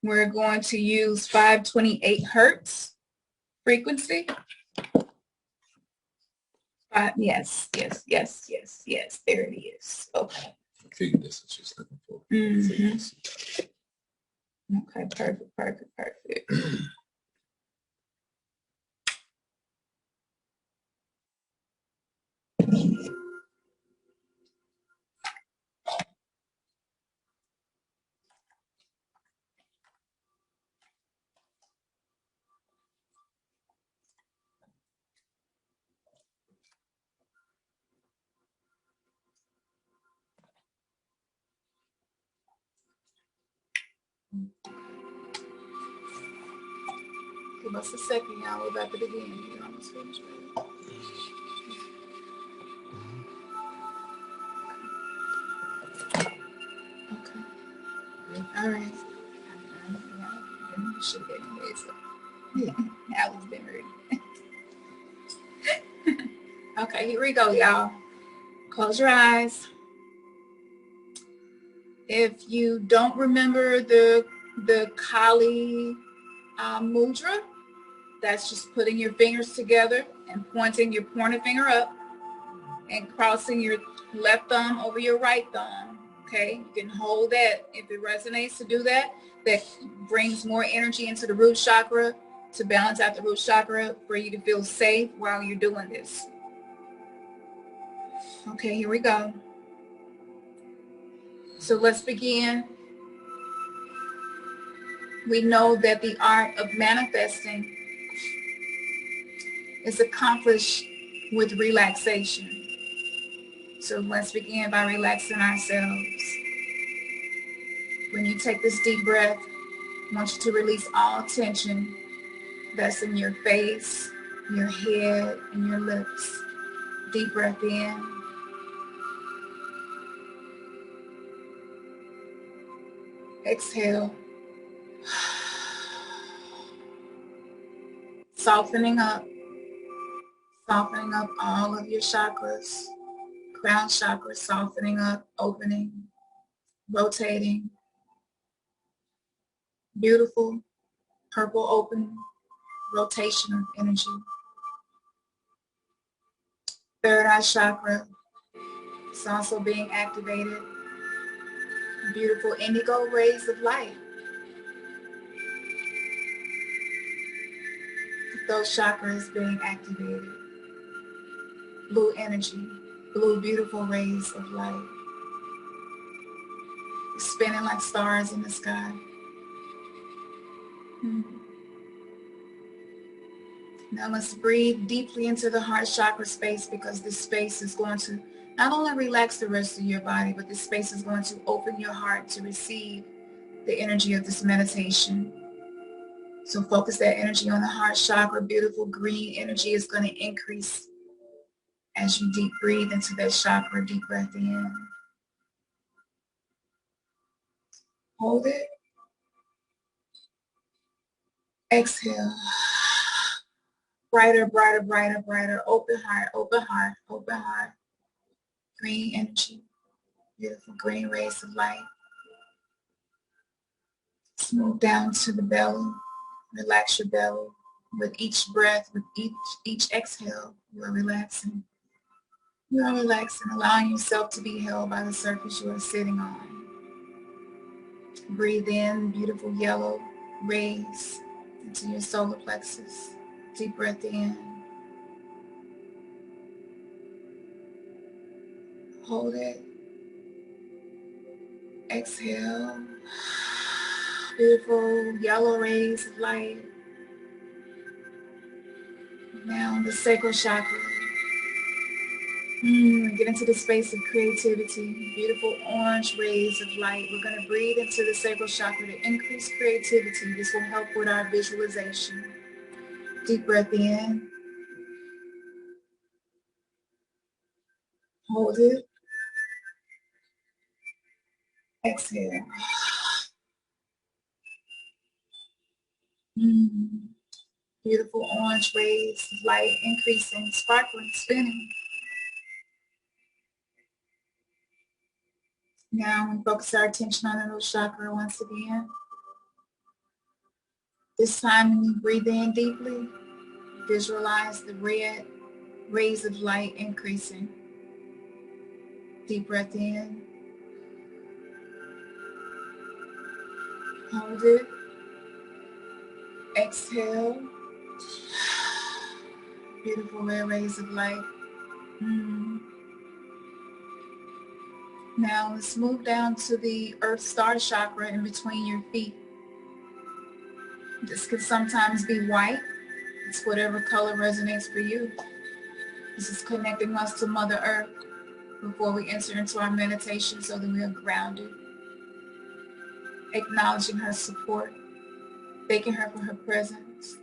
We're going to use 528 hertz frequency. Yes. There it is. Okay. I figured this is just looking for. Okay, perfect. Give us a second, y'all. We're about to begin. You're almost finished. Okay. All right. Should get anyways. I was been ready. Okay, here we go, y'all. Close your eyes. If you don't remember the Kali mudra, that's just putting your fingers together and pointing your pointer finger up and crossing your left thumb over your right thumb. Okay, you can hold that if it resonates to do that. That brings more energy into the root chakra to balance out the root chakra for you to feel safe while you're doing this. Okay, here we go. So let's begin. We know that the art of manifesting is accomplished with relaxation. So let's begin by relaxing ourselves. When you take this deep breath, I want you to release all tension that's in your face, your head, and your lips. Deep breath in. Exhale. Softening up all of your chakras. Crown chakra softening up, opening, rotating. Beautiful purple open rotation of energy. Third eye chakra is also being activated. Beautiful indigo rays of light. Those chakras being activated. Blue energy, blue beautiful rays of light. Spinning like stars in the sky. Now let's breathe deeply into the heart chakra space, because this space is going to not only relax the rest of your body, but this space is going to open your heart to receive the energy of this meditation. So focus that energy on the heart chakra. Beautiful green energy is going to increase as you deep breathe into that chakra. Deep breath in. Hold it. Exhale. Brighter, brighter, brighter, brighter. Open heart, open heart, open heart. Green energy. Beautiful green rays of light. Move down to the belly. Relax your belly. With each breath, with each exhale, you are relaxing. You are relaxing, allowing yourself to be held by the surface you are sitting on. Breathe in beautiful yellow rays into your solar plexus. Deep breath in. Hold it. Exhale. Beautiful yellow rays of light. Now the sacral chakra. Get into the space of creativity. Beautiful orange rays of light. We're going to breathe into the sacral chakra to increase creativity. This will help with our visualization. Deep breath in. Hold it. Exhale. Beautiful orange rays of light increasing, sparkling, spinning. Now we focus our attention on the root chakra once again. This time when you breathe in deeply, visualize the red rays of light increasing. Deep breath in. Hold it. Exhale. Beautiful red rays of light. Now let's move down to the earth star chakra in between your feet. This could sometimes be white. It's whatever color resonates for you. This is connecting us to Mother Earth before we enter into our meditation so that we are grounded. Acknowledging her support. Thanking her for her presence.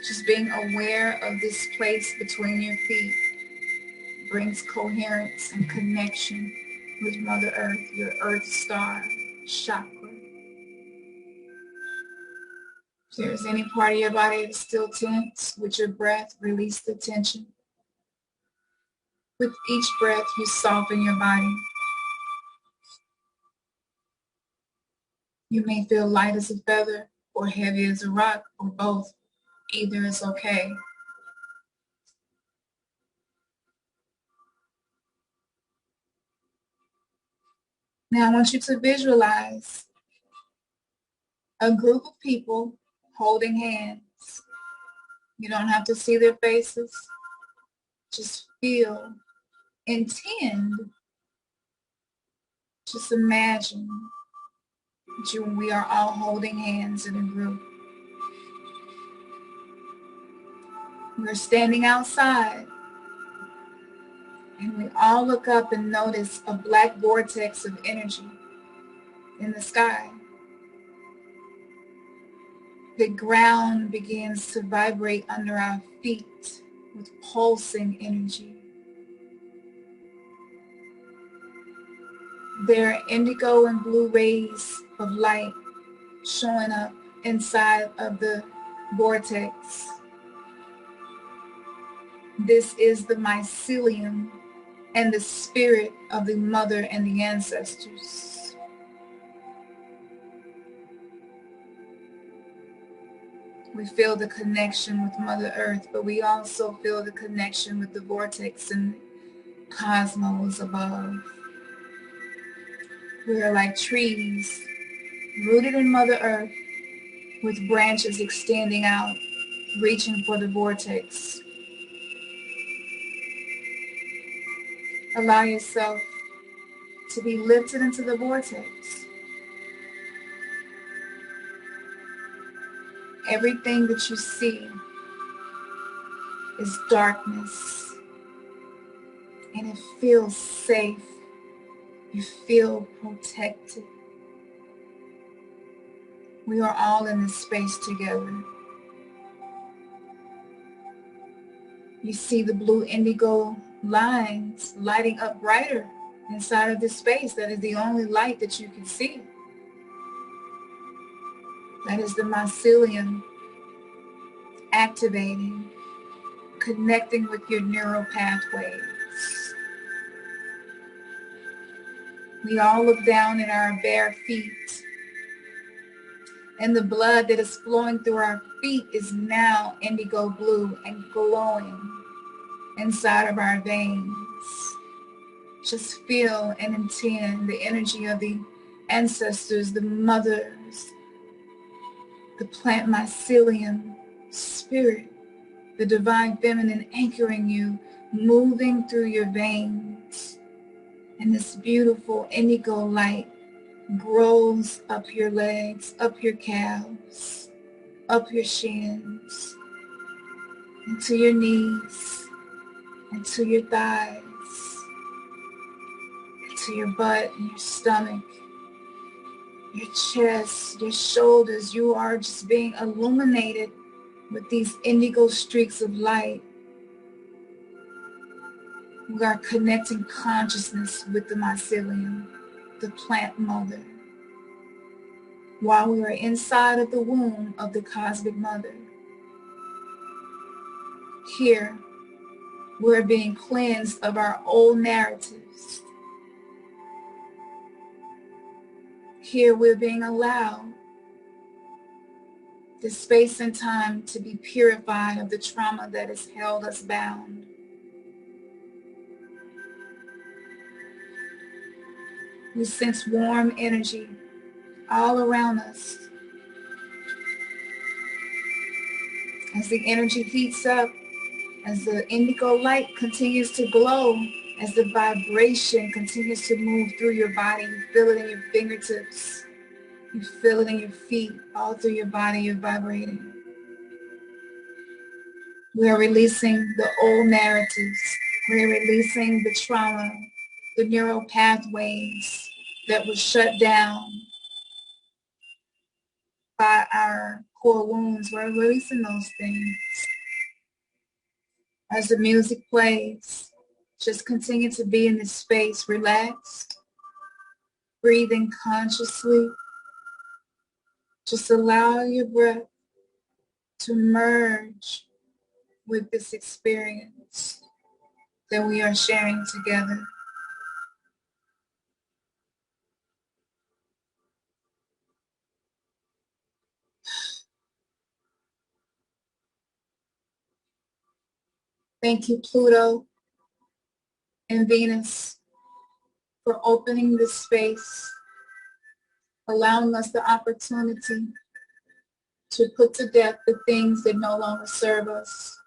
Just being aware of this place between your feet brings coherence and connection with Mother Earth, your earth star chakra. If there's any part of your body that's still tense, with your breath, release the tension. With each breath, you soften your body. You may feel light as a feather or heavy as a rock or both. Either is okay. Now I want you to visualize a group of people holding hands. You don't have to see their faces. Just feel, intend, just imagine that we are all holding hands in a group. We're standing outside, and we all look up and notice a black vortex of energy in the sky. The ground begins to vibrate under our feet with pulsing energy. There are indigo and blue rays of light showing up inside of the vortex. This is the mycelium and the spirit of the mother and the ancestors. We feel the connection with Mother Earth, but we also feel the connection with the vortex and cosmos above. We are like trees rooted in Mother Earth with branches extending out, reaching for the vortex. Allow yourself to be lifted into the vortex. Everything that you see is darkness, and it feels safe. You feel protected. We are all in this space together. You see the blue indigo lines lighting up brighter inside of this space. That is the only light that you can see. That is the mycelium activating, connecting with your neural pathways. We all look down at our bare feet, and the blood that is flowing through our feet is now indigo blue and glowing inside of our veins. Just feel and intend the energy of the ancestors, the mothers, the plant mycelium, spirit, the divine feminine anchoring you, moving through your veins. And this beautiful indigo light grows up your legs, up your calves, up your shins, into your knees, into your thighs, into your butt and your stomach, your chest, your shoulders. You are just being illuminated with these indigo streaks of light. We are connecting consciousness with the mycelium, the plant mother, while we are inside of the womb of the cosmic mother. Here, we're being cleansed of our old narratives. Here, we're being allowed the space and time to be purified of the trauma that has held us bound. We sense warm energy all around us. As the energy heats up, as the indigo light continues to glow, as the vibration continues to move through your body, you feel it in your fingertips, you feel it in your feet, all through your body, you're vibrating. We are releasing the old narratives. We are releasing the trauma, the neural pathways that were shut down by our core wounds. We're releasing those things. As the music plays, just continue to be in this space, relaxed, breathing consciously. Just allow your breath to merge with this experience that we are sharing together. Thank you, Pluto and Venus, for opening this space, allowing us the opportunity to put to death the things that no longer serve us.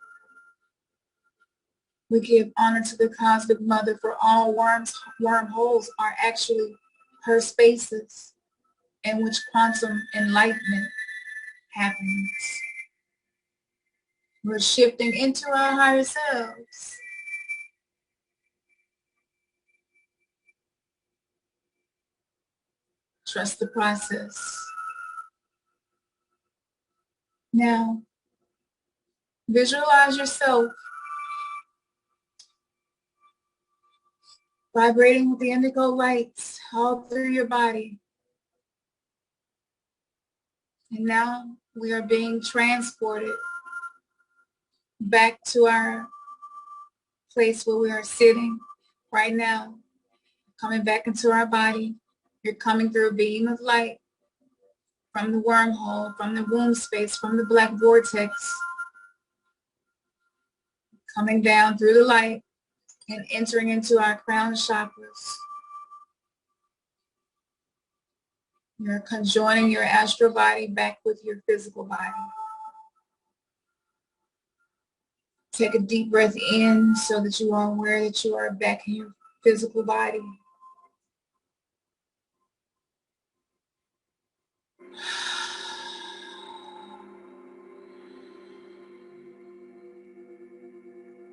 We give honor to the Cosmic Mother, for all wormholes are actually her spaces in which quantum enlightenment happens. We're shifting into our higher selves. Trust the process. Now, visualize yourself vibrating with the indigo lights all through your body. And now we are being transported back to our place where we are sitting right now, coming back into our body. You're coming through a beam of light from the wormhole, from the womb space, from the black vortex, coming down through the light and entering into our crown chakras. You're conjoining your astral body back with your physical body. Take a deep breath in so that you are aware that you are back in your physical body.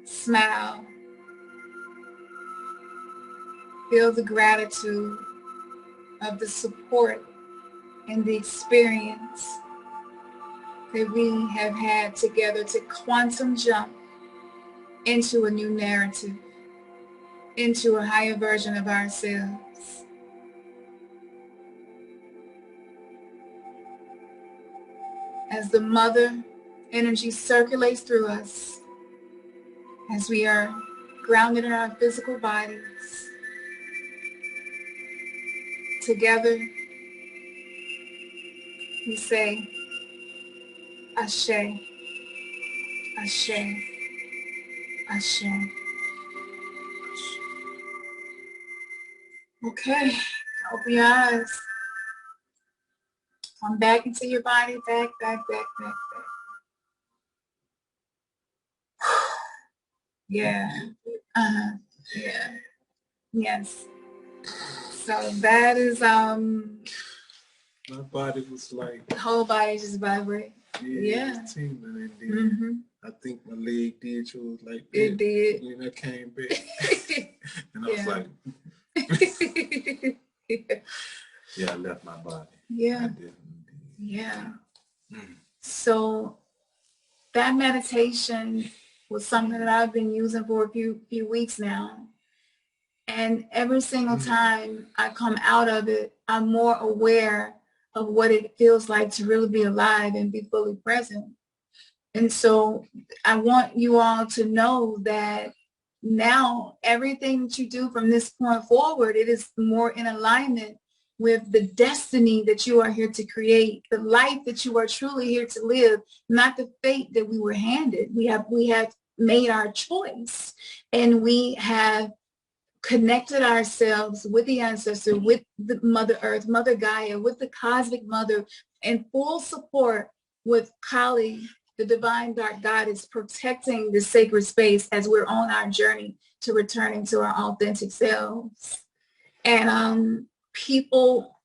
Smile. Feel the gratitude of the support and the experience that we have had together to quantum jump into a new narrative, into a higher version of ourselves. As the mother energy circulates through us, as we are grounded in our physical bodies, together we say, Ashe, Ashe, Ashe. Okay, open your eyes. Come back into your body, back. Yeah, yeah, yes. So that is, my body was like, the whole body just vibrate. Yeah. It tingling, and then I think my leg did yours like that. It did. And then I came back. And I was like, yeah, I left my body. Yeah. I did. Yeah. So that meditation was something that I've been using for a few weeks now. And every single time I come out of it, I'm more aware of what it feels like to really be alive and be fully present. And so I want you all to know that now everything that you do from this point forward, it is more in alignment with the destiny that you are here to create, the life that you are truly here to live, not the fate that we were handed. We have made our choice, and we have connected ourselves with the ancestor, with the Mother Earth, Mother Gaia, with the Cosmic Mother, in full support with Kali, the Divine Dark Goddess, protecting the sacred space as we're on our journey to returning to our authentic selves. And people,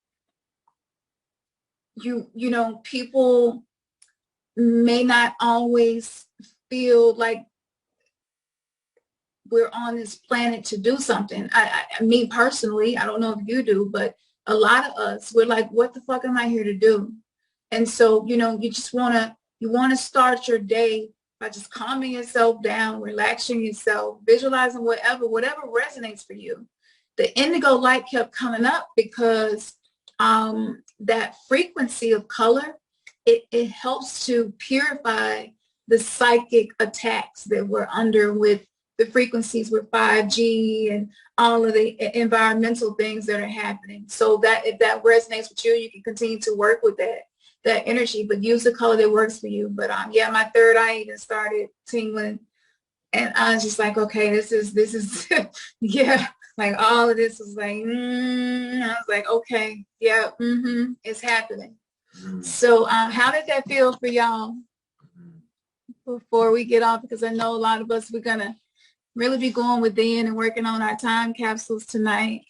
you know, people may not always feel like we're on this planet to do something. Me personally, I don't know if you do, but a lot of us, we're like, what the fuck am I here to do? And so, you know, you want to start your day by just calming yourself down, relaxing yourself, visualizing whatever resonates for you. The indigo light kept coming up because that frequency of color, it helps to purify the psychic attacks that we're under with the frequencies with 5G and all of the environmental things that are happening. So that if that resonates with you, you can continue to work with that energy, but use the color that works for you. But yeah, my third eye even started tingling, and I was just like, okay, this is yeah. Like all of this was like, I was like, okay, yeah, it's happening. So how did that feel for y'all before we get off? Because I know a lot of us, we're going to really be going within and working on our time capsules tonight.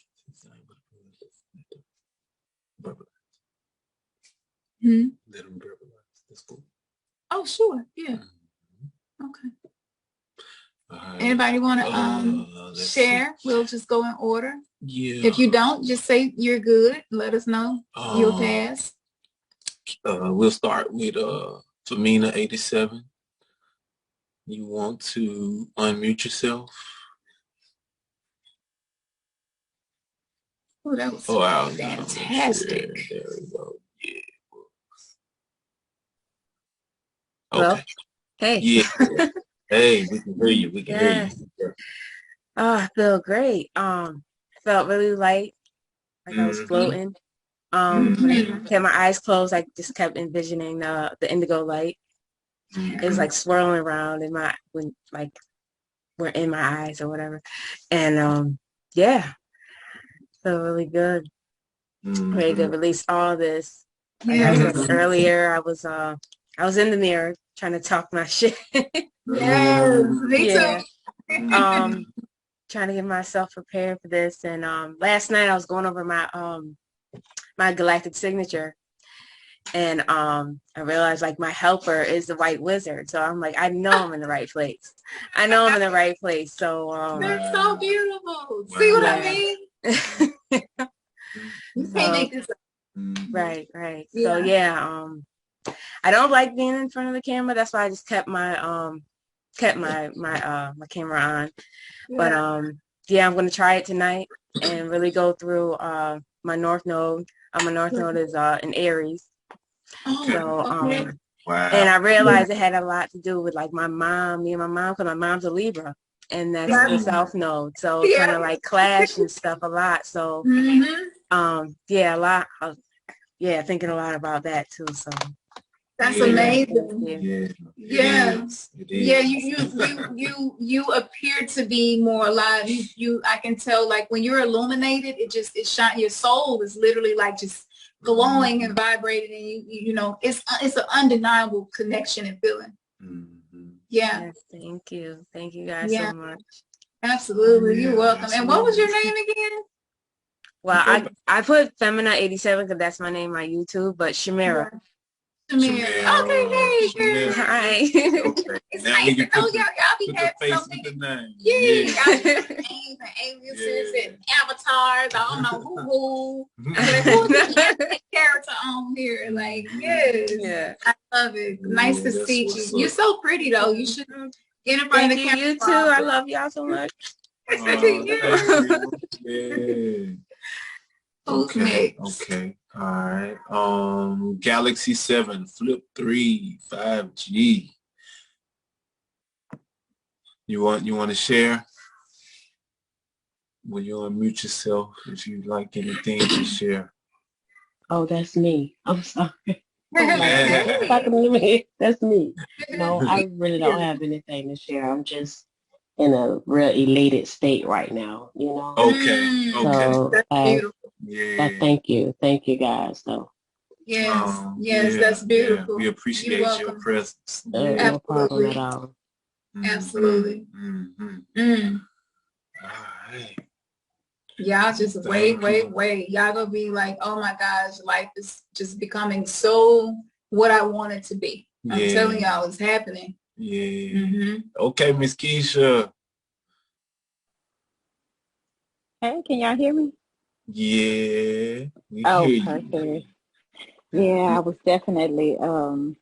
Let them verbalize. That's cool. Oh, sure. Yeah. Okay. Anybody want to share? We'll just go in order. Yeah. If you don't, just say you're good. Let us know. You'll pass. We'll start with Femina 87. You want to unmute yourself? Oh, that was fantastic. Sure. There we go. Yeah. Hello? Okay. Hey. Yeah. Hey, we can hear you. We can hear you. Oh, I feel great. Felt really light, like I was floating. When I had my eyes closed, I just kept envisioning the indigo light. It was like swirling around in my we're in my eyes or whatever. And yeah, felt really good. Ready to release all this. Like I said earlier, I was in the mirror trying to talk my shit. Yes, me too. Trying to get myself prepared for this. And last night I was going over my my galactic signature, and I realized like my helper is the white wizard. So I'm like, I know I'm in the right place. I know I'm in the right place. So that's so beautiful. See what I mean? You can't make this up. Right. Yeah. So yeah, I don't like being in front of the camera. That's why I just kept my my camera on. But yeah, I'm gonna try it tonight and really go through my North Node. My North Node is in Aries. So and I realized it had a lot to do with like me and my mom, because my mom's a Libra, and that's the South Node. So it kind of like clash and stuff a lot. So yeah, a lot. Thinking a lot about that too. So that's amazing. Yeah. You appear to be more alive. I can tell, like when you're illuminated, it shine. Your soul is literally like just glowing and vibrating, and you know it's an undeniable connection and feeling. Yes, thank you guys so much. Absolutely. You're welcome. And what was your name again? Well, I put Femina 87 because that's my name on YouTube, but Shamira. Shamira. Okay, hey. Hi. It's nice to know y'all be having something. Y'all be names and aliases and avatars. I don't know who. Like, who's the character on here? Like, yes. I love it. Nice to see you. You're so pretty though. You should get in front of the camera. You too. I love y'all so much. Okay. All right. Galaxy 7, Flip 3, 5G. You want to share? Will you unmute yourself if you like anything to share? Oh, that's me. I'm sorry. Talking to me. That's me. No, I really don't have anything to share. I'm just in a real elated state right now, you know. Okay. So thank you guys. So yes, that's beautiful. We appreciate your presence. No problem at all. Absolutely. All right. Y'all just wait. Y'all gonna be like, oh my gosh, life is just becoming so what I want it to be. I'm telling y'all, it's happening. Okay, Miss Keisha. Hey, can y'all hear me? Yeah. Perfect. Yeah, I was definitely, I don't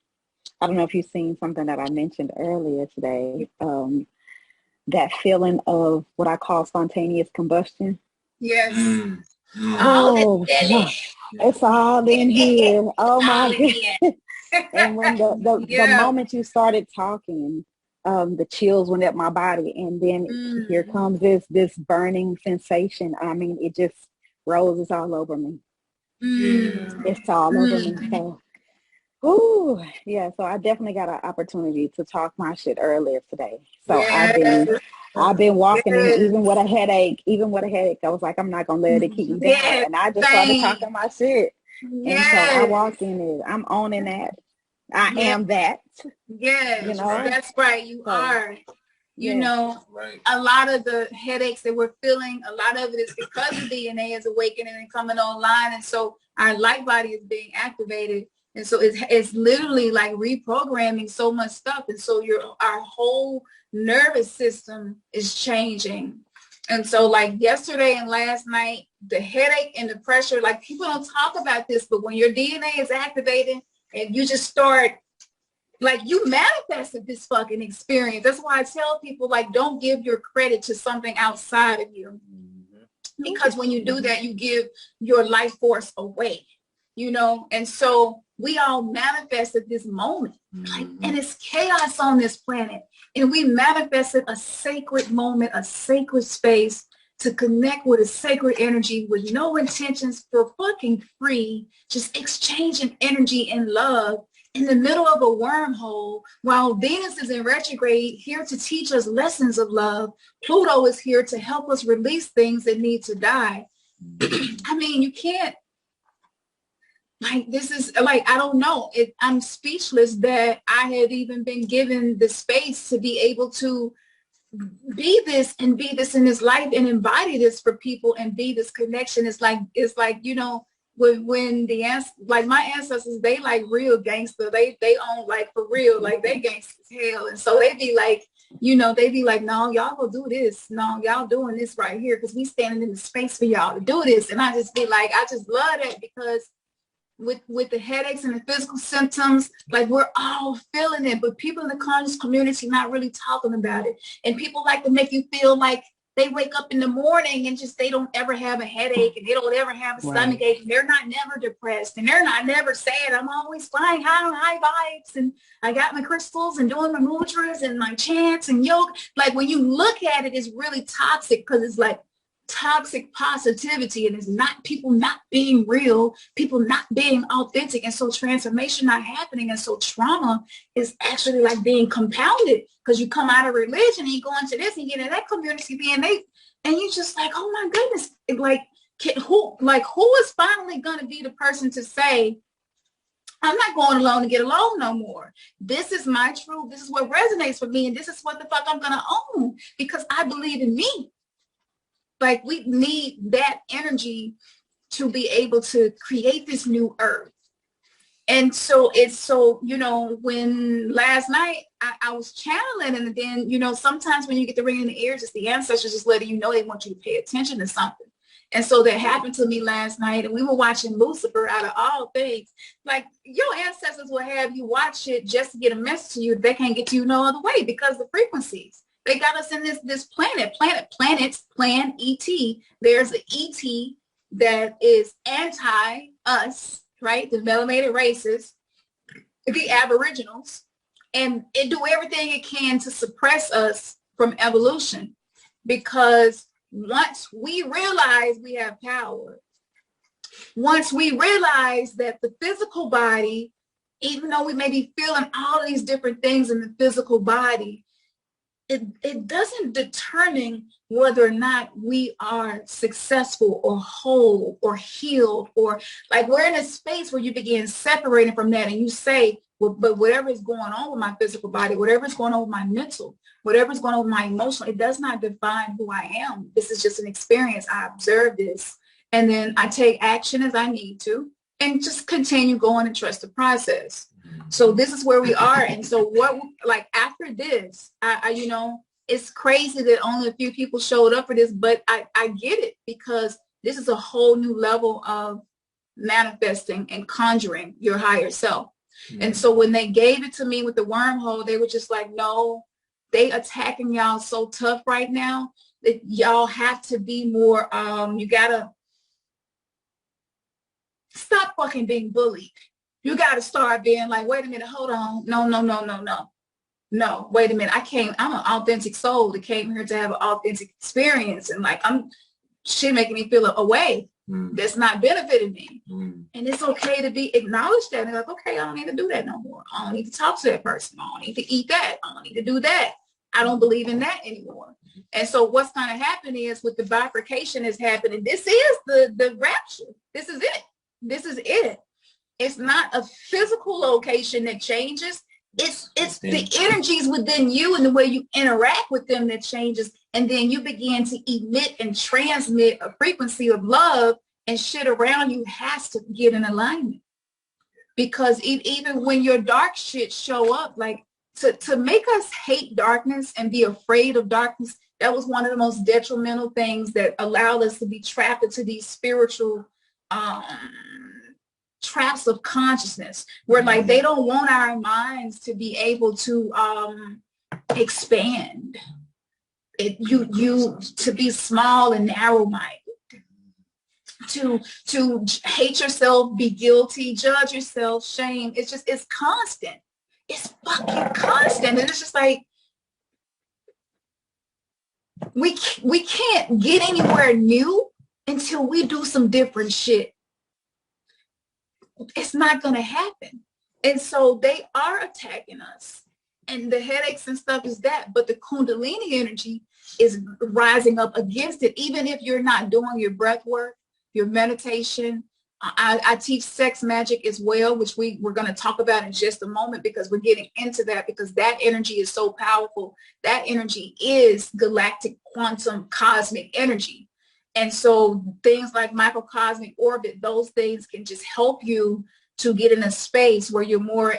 know if you've seen something that I mentioned earlier today, that feeling of what I call spontaneous combustion. Yes. Oh, it's all in here. Oh my goodness. And when the moment you started talking, the chills went up my body, and then here comes this burning sensation. I mean, it just roses all over me. It's all over me. So Ooh, yeah. So I definitely got an opportunity to talk my shit earlier today. So Yes. I've been walking in Yes. even with a headache. I was like, I'm not gonna let it keep me down. Yes. And I just started talking my shit. And so I Yes. walk in it. I'm owning that. I Yes. am that. Yes. You know. That's right. You So, are. You yeah. know, a lot of the headaches that we're feeling, a lot of it is because the DNA is awakening and coming online. And so our light body is being activated. And so it's literally like reprogramming so much stuff. And so our whole nervous system is changing. And so like yesterday and last night, the headache and the pressure, like people don't talk about this, but when your DNA is activated and you just start, like you manifested this fucking experience. That's why I tell people, like, don't give your credit to something outside of you. Because when you do that, you give your life force away, you know? And so we all manifested this moment, like, and it's chaos on this planet. And we manifested a sacred moment, a sacred space to connect with a sacred energy with no intentions, for fucking free, just exchanging energy and love in the middle of a wormhole, while Venus is in retrograde, here to teach us lessons of love. Pluto is here to help us release things that need to die. I mean, you can't, like, this is like, I don't know. I'm speechless that I had even been given the space to be able to be this and be this in this life and embody this for people and be this connection. It's like, you know, when like my ancestors, they like real gangster. They own, like, for real, like they gangsters hell. And so they be like, you know, they be like, no, y'all go do this. No, y'all doing this right here because we standing in the space for y'all to do this. And I just be like, I just love that, because with the headaches and the physical symptoms, like, we're all feeling it, but people in the conscious community not really talking about it. And people like to make you feel like they wake up in the morning and just, they don't ever have a headache and they don't ever have a stomach ache, and they're not never depressed and they're not never sad. I'm always flying high on high vibes, and I got my crystals and doing my mudras and my chants and yoga. Like, when you look at it, it's really toxic, because it's like toxic positivity, and it's not, people not being real, people not being authentic, and so transformation not happening. And so trauma is actually like being compounded, because you come out of religion and you go into this and you get in that community, and you just like, oh my goodness, like, who is finally going to be the person to say, I'm not going alone to get alone no more. This is my truth. This is what resonates with me, and this is what the fuck I'm going to own, because I believe in me. Like, we need that energy to be able to create this new earth. And so it's so, you know, when last night I was channeling, and then, you know, sometimes when you get the ring in the ears, it's the ancestors just letting you know they want you to pay attention to something. And so that happened to me last night, and we were watching Lucifer, out of all things. Like, your ancestors will have you watch it just to get a message to you. They can't get to you no other way, because the frequencies. They got us in this planets, plan ET. There's an ET that is anti-us, right? The melanated races, the aboriginals, and it do everything it can to suppress us from evolution. Because once we realize we have power, once we realize that the physical body, even though we may be feeling all these different things in the physical body, it doesn't determine whether or not we are successful or whole or healed, or like, we're in a space where you begin separating from that, and you say, well, but whatever is going on with my physical body, whatever is going on with my mental, whatever is going on with my emotional, it does not define who I am. This is just an experience. I observe this, and then I take action as I need to, and just continue going and trust the process. So this is where we are. And so what, like, after this, I you know, it's crazy that only a few people showed up for this, but I get it, because this is a whole new level of manifesting and conjuring your higher self. And so when they gave it to me with the wormhole, they were just like, no, they attacking y'all so tough right now that y'all have to be more, you gotta stop fucking being bullied. You got to start being like, wait a minute, hold on. No, wait a minute. I'm an authentic soul that came here to have an authentic experience. And like, shit making me feel away. that's not benefiting me. And it's okay to be acknowledged that. And like, okay, I don't need to do that no more. I don't need to talk to that person. I don't need to eat that. I don't need to do that. I don't believe in that anymore. And so what's going to happen is with the bifurcation is happening. This is the rapture. This is it. This is it. It's not a physical location that changes. It's the energies within you and the way you interact with them that changes. And then you begin to emit and transmit a frequency of love, and shit around you has to get in alignment. Because even when your dark shit show up, like to make us hate darkness and be afraid of darkness, that was one of the most detrimental things that allowed us to be trapped into these spiritual traps of consciousness, where like they don't want our minds to be able to expand. You to be small and narrow-minded, to hate yourself, be guilty, judge yourself, shame. It's constant. It's fucking constant. And it's just like we can't get anywhere new until we do some different shit. It's not going to happen. And so they are attacking us. And the headaches and stuff is that. But the Kundalini energy is rising up against it. Even if you're not doing your breath work, your meditation. I teach sex magic as well, which we're going to talk about in just a moment, because we're getting into that, because that energy is so powerful. That energy is galactic, quantum, cosmic energy. And so things like microcosmic orbit, those things can just help you to get in a space where you're more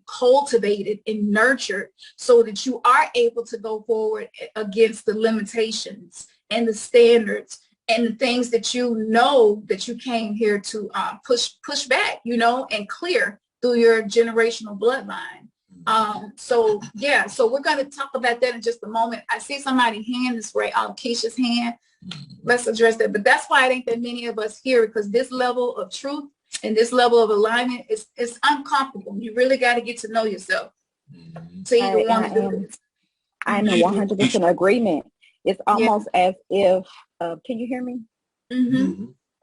cultivated and nurtured, so that you are able to go forward against the limitations and the standards and the things that you know that you came here to push back, and clear through your generational bloodline. So we're going to talk about that in just a moment. I see somebody's hand is right on Keisha's hand. Let's address that. But that's why I think that many of us here, because this level of truth and this level of alignment is uncomfortable. You really got to get to know yourself to even want to do this. I'm in 100% agreement. It's almost as if, can you hear me?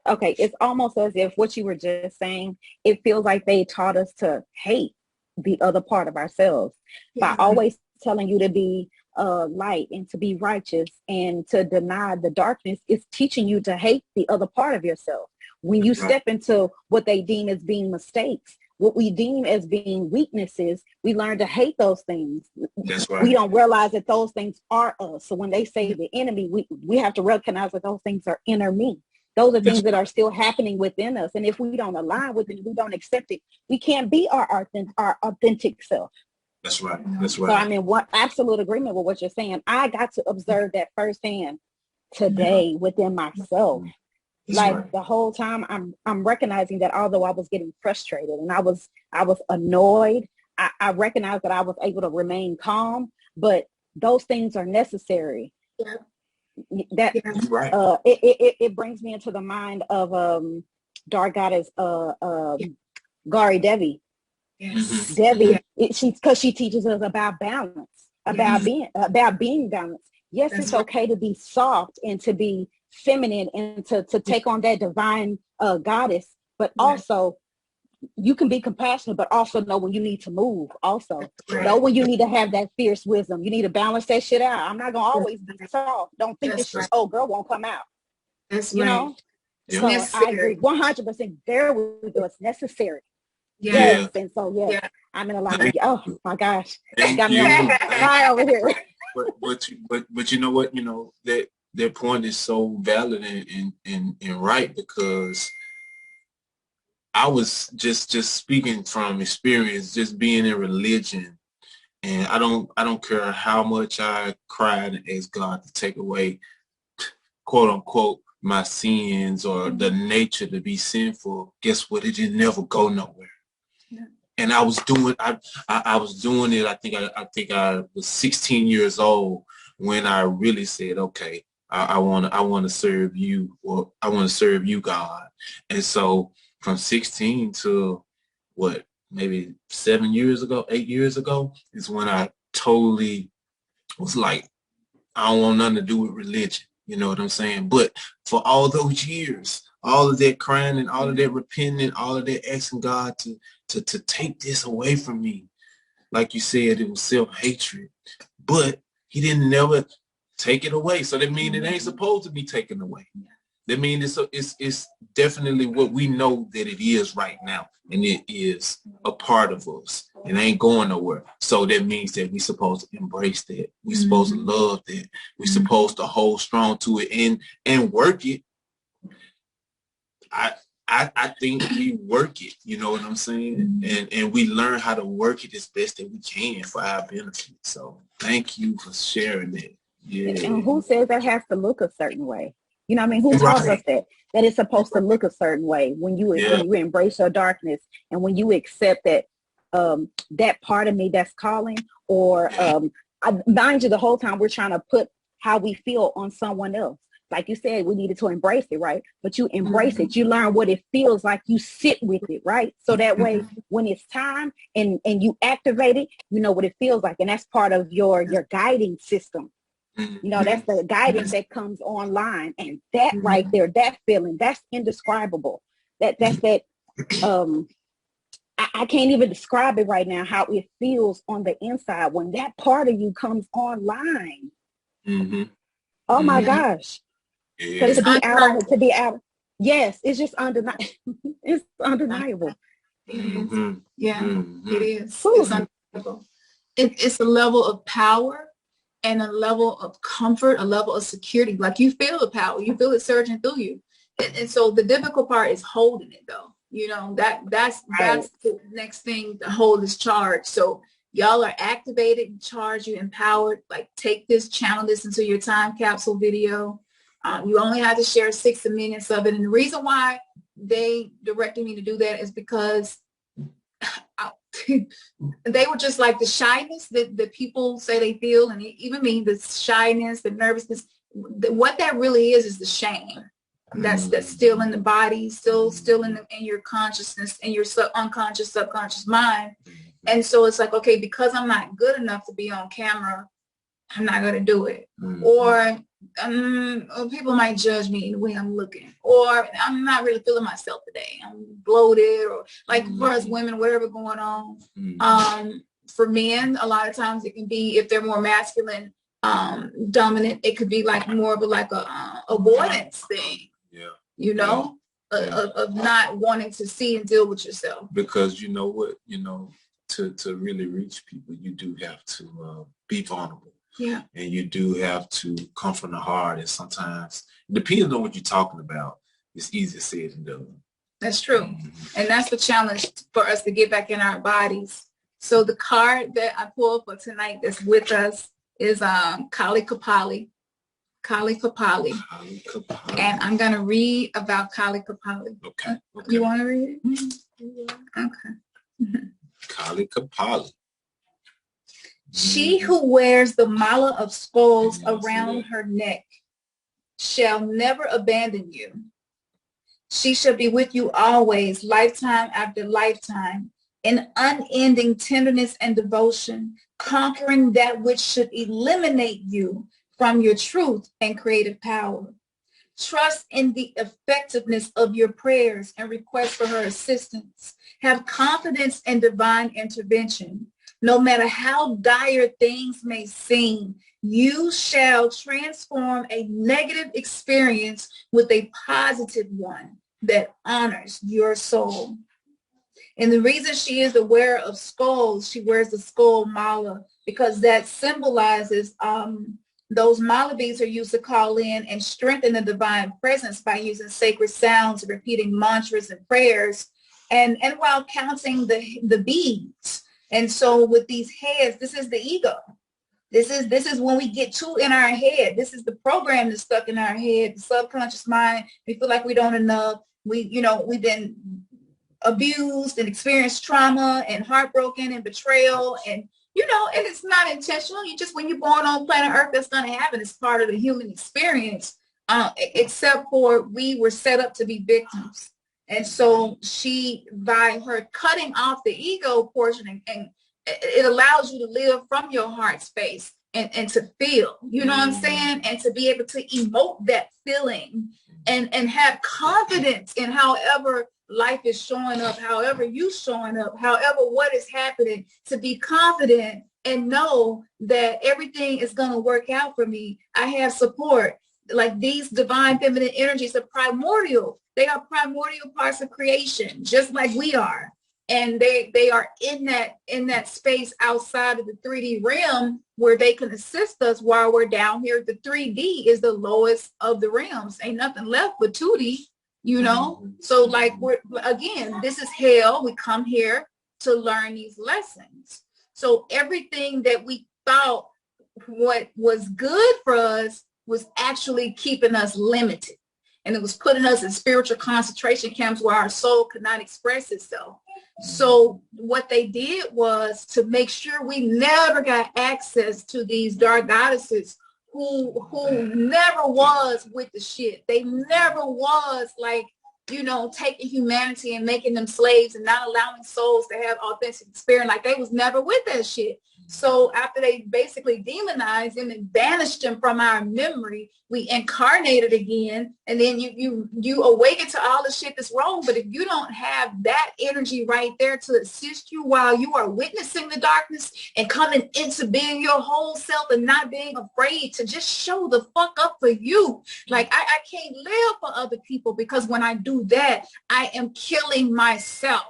Okay, it's almost as if what you were just saying, it feels like they taught us to hate the other part of ourselves by always telling you to be light and to be righteous and to deny the darkness. Is teaching you to hate the other part of yourself. When you step into what they deem as being mistakes, what we deem as being weaknesses, we learn to hate those things. That's right. We don't realize that those things are us. So when they say the enemy, we have to recognize that those things are inner me. Those are things that are still happening within us. And if we don't align with it, we don't accept it, we can't be our authentic self. That's right. That's right. So I'm in absolute agreement with what you're saying. I got to observe that firsthand today within myself. The whole time I'm recognizing that although I was getting frustrated and I was annoyed, I recognized that I was able to remain calm, but those things are necessary. It brings me into the mind of dark goddess Gari Devi. Devi, because she teaches us about balance, about being balanced. Yes, it's okay to be soft and to be feminine and to take on that divine goddess, but also you can be compassionate, but also know when you need to move. Also know when you need to have that fierce wisdom. You need to balance that shit out. I'm not gonna always be soft. Don't think this shit, oh girl won't come out. That's you know. So I agree 100%. There we go. It's necessary. Yes. And so I'm in a lot of oh my gosh, got me on fire over here. But you know what, that their point is so valid and right, because I was just speaking from experience, just being in religion, and I don't care how much I cried and asked God to take away, quote unquote, my sins or the nature to be sinful. Guess what? It didn't never go nowhere. And I was doing I was doing it. I think I was 16 years old when I really said, okay, I want to serve you, or I want to serve you, God. And so from 16 to maybe 8 years ago is when I totally was like, I don't want nothing to do with religion. You know what I'm saying? But for all those years, all of that crying and all of that repenting, all of that asking God to take this away from me, like you said, it was self-hatred. But he didn't never take it away. So that means it ain't supposed to be taken away. That means it's definitely what we know that it is right now. And it is a part of us. It ain't going nowhere. So that means that we're supposed to embrace that. We're supposed to love that. We're supposed to hold strong to it and work it. I think we work it, you know what I'm saying? And we learn how to work it as best that we can for our benefit. So thank you for sharing that. Yeah. And who says that has to look a certain way? You know what I mean? Who tells us that it's supposed to look a certain way when you embrace your darkness and when you accept that that part of me that's calling, or mind you, the whole time we're trying to put how we feel on someone else. Like you said, we needed to embrace it, right? But you embrace it. You learn what it feels like. You sit with it, right? So that way, when it's time and you activate it, you know what it feels like. And that's part of your guiding system. You know, that's the guidance that comes online. And that right there, that feeling, that's indescribable. That's that, I can't even describe it right now, how it feels on the inside when that part of you comes online. Oh my gosh. Because to be out, yes, it's just undeniable. It's undeniable. Yeah, it is. It's undeniable. It's a level of power and a level of comfort, a level of security. Like you feel the power, you feel it surging through you. And so the difficult part is holding it, though. You know, that's the next thing to hold is charge. So y'all are activated, charged, you empowered. Like take this, channel this into your time capsule video. You only have to share 60 minutes of it. And the reason why they directed me to do that is because they were just like the shyness that people say they feel, and even me, the shyness, the nervousness, what that really is the shame that's still in the body, still in your consciousness, in your unconscious, subconscious mind. And so it's like, okay, because I'm not good enough to be on camera, I'm not going to do it. Or people might judge me the way I'm looking, or I'm not really feeling myself today. I'm bloated, or like for us women, whatever going on. For men, a lot of times it can be, if they're more masculine, dominant, it could be like more of a avoidance thing. You know, of not wanting to see and deal with yourself. Because you know what, to really reach people, you do have to be vulnerable. Yeah. And you do have to come from the heart. And sometimes, depending on what you're talking about, it's easier said than done. That's true. And that's the challenge for us to get back in our bodies. So the card that I pulled for tonight that's with us is Kali Kapali. Kali Kapali. And I'm going to read about Kali Kapali. Okay. You want to read it? Okay. Kali Kapali. She who wears the mala of skulls around her neck shall never abandon you. She shall be with you always, lifetime after lifetime, in unending tenderness and devotion, conquering that which should eliminate you from your truth and creative power. Trust in the effectiveness of your prayers and requests for her assistance. Have confidence in divine intervention. No matter how dire things may seem, you shall transform a negative experience with a positive one that honors your soul. And the reason she is the wearer of skulls, she wears the skull mala, because that symbolizes those mala beads are used to call in and strengthen the divine presence by using sacred sounds, repeating mantras and prayers, and while counting the beads. And so with these heads, this is the ego. This is when we get too in our head. This is the program that's stuck in our head, the subconscious mind. We feel like we don't enough. We've been abused and experienced trauma and heartbroken and betrayal, and and it's not intentional. When you're born on planet Earth, that's going to happen. It's part of the human experience, except for we were set up to be victims. And so she, by her cutting off the ego portion, and it allows you to live from your heart space, and to feel, you know what I'm saying? And to be able to emote that feeling and have confidence in however life is showing up, however you showing up, however what is happening, to be confident and know that everything is going to work out for me. I have support. Like these divine feminine energies are primordial. They are primordial parts of creation, just like we are. And they are in that space outside of the 3D realm where they can assist us while we're down here. The 3D is the lowest of the realms. Ain't nothing left but 2D, you know? So like, again, this is hell. We come here to learn these lessons. So everything that we thought what was good for us was actually keeping us limited. And it was putting us in spiritual concentration camps where our soul could not express itself. So what they did was to make sure we never got access to these dark goddesses who never was with the shit. They never was like, you know, taking humanity and making them slaves and not allowing souls to have authentic experience. Like they was never with that shit. So after they basically demonized him and banished him from our memory, we incarnated again. And then you awaken to all the shit that's wrong. But if you don't have that energy right there to assist you while you are witnessing the darkness and coming into being your whole self and not being afraid to just show the fuck up for you. Like I can't live for other people, because when I do that, I am killing myself.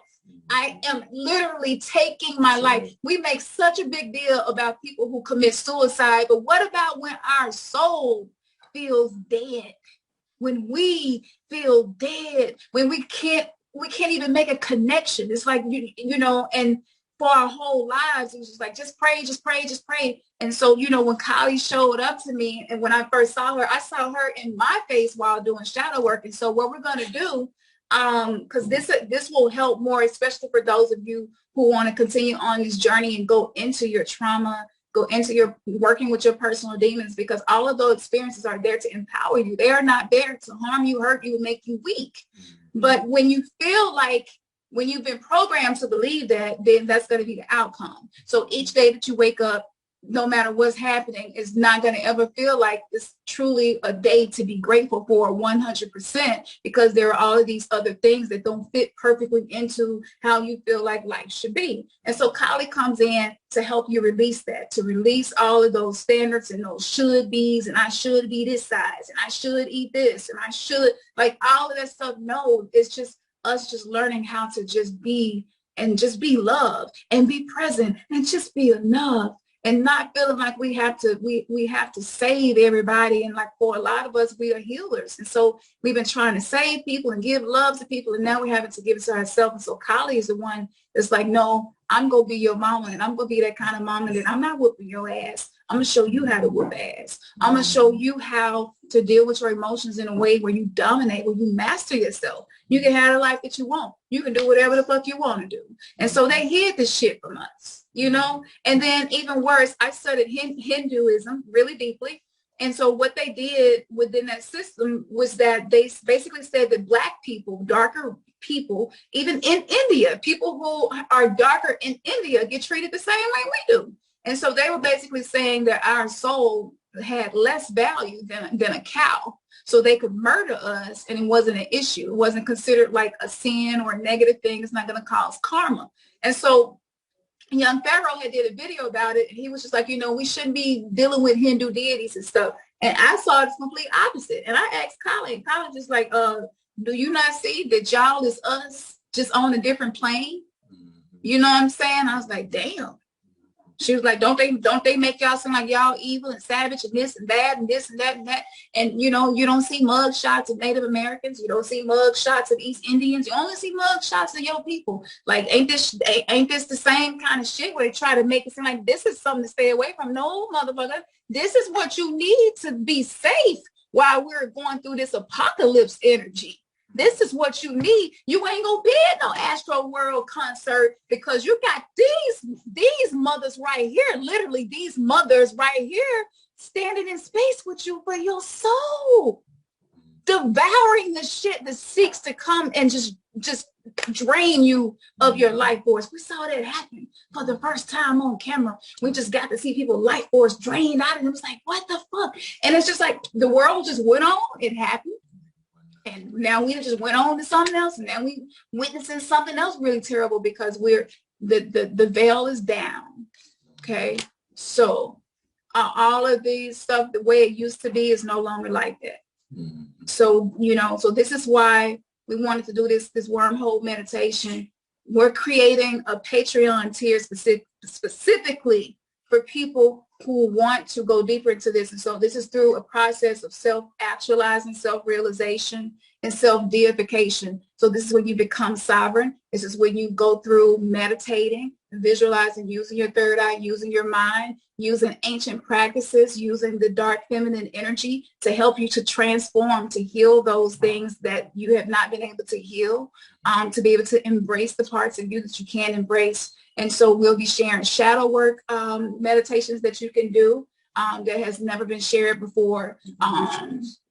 I am literally taking my life. We make such a big deal about people who commit suicide, but what about when our soul feels dead? When we feel dead, when we can't even make a connection. It's like, you know, and for our whole lives, it was just like, just pray, just pray, just pray. And so, you know, when Kali showed up to me and when I first saw her, I saw her in my face while doing shadow work. And so what we're going to do, because this will help more, especially for those of you who want to continue on this journey and go into your trauma, go into your working with your personal demons, because all of those experiences are there to empower you. They are not there to harm you, hurt you, and make you weak. But when you feel like, when you've been programmed to believe that, then that's going to be the outcome. So each day that you wake up, no matter what's happening, is not going to ever feel like it's truly a day to be grateful for 100%, because there are all of these other things that don't fit perfectly into how you feel like life should be. And so Kali comes in to help you release that, to release all of those standards and those should be's, and I should be this size, and I should eat this, and I should, like all of that stuff. No, it's just us just learning how to just be, and just be loved and be present and just be enough. And not feeling like we have to save everybody. And like for a lot of us, we are healers. And so we've been trying to save people and give love to people. And now we're having to give it to ourselves. And so Kali is the one that's like, no, I'm going to be your mama. And I'm going to be that kind of mama that I'm not whooping your ass. I'm going to show you how to whoop ass. I'm going to show you how to deal with your emotions in a way where you dominate, where you master yourself. You can have the life that you want. You can do whatever the fuck you want to do. And so they hid this shit from us, you know? And then even worse, I studied Hinduism really deeply. And so what they did within that system was that they basically said that Black people, darker people, even in India, people who are darker in India get treated the same way we do. And so they were basically saying that our soul had less value than a cow. So they could murder us and it wasn't an issue. It wasn't considered like a sin or a negative thing. It's not going to cause karma. And so young Pharaoh had did a video about it. And he was just like, you know, we shouldn't be dealing with Hindu deities and stuff. And I saw it complete opposite. And I asked Colin just like, do you not see that y'all is us just on a different plane? You know what I'm saying? I was like, damn. She was like, don't they make y'all seem like y'all evil and savage and this and that and this and that and that. And, you know, you don't see mug shots of Native Americans. You don't see mug shots of East Indians. You only see mug shots of your people. Like, ain't this the same kind of shit where they try to make it seem like this is something to stay away from? No, motherfucker. This is what you need to be safe while we're going through this apocalypse energy. This is what you need. You ain't gonna be at no Astro World concert because you got these mothers right here, literally these mothers right here standing in space with you for your soul, devouring the shit that seeks to come and just drain you of your life force. We saw that happen for the first time on camera. We just got to see people's life force drained out of them. It was like, what the fuck? And it's just like the world just went on. It happened. And now we just went on to something else. And now we witnessing something else really terrible because the veil is down. Okay. So all of these stuff, the way it used to be is no longer like that. So, you know, so this is why we wanted to do this wormhole meditation. We're creating a Patreon tier specifically for people who want to go deeper into this. And so this is through a process of self-actualizing, self-realization, and self-deification. So this is when you become sovereign. This is when you go through meditating, visualizing, using your third eye, using your mind, using ancient practices, using the dark feminine energy to help you to transform, to heal those things that you have not been able to heal, to be able to embrace the parts of you that you can embrace. And so we'll be sharing shadow work meditations that you can do that has never been shared before,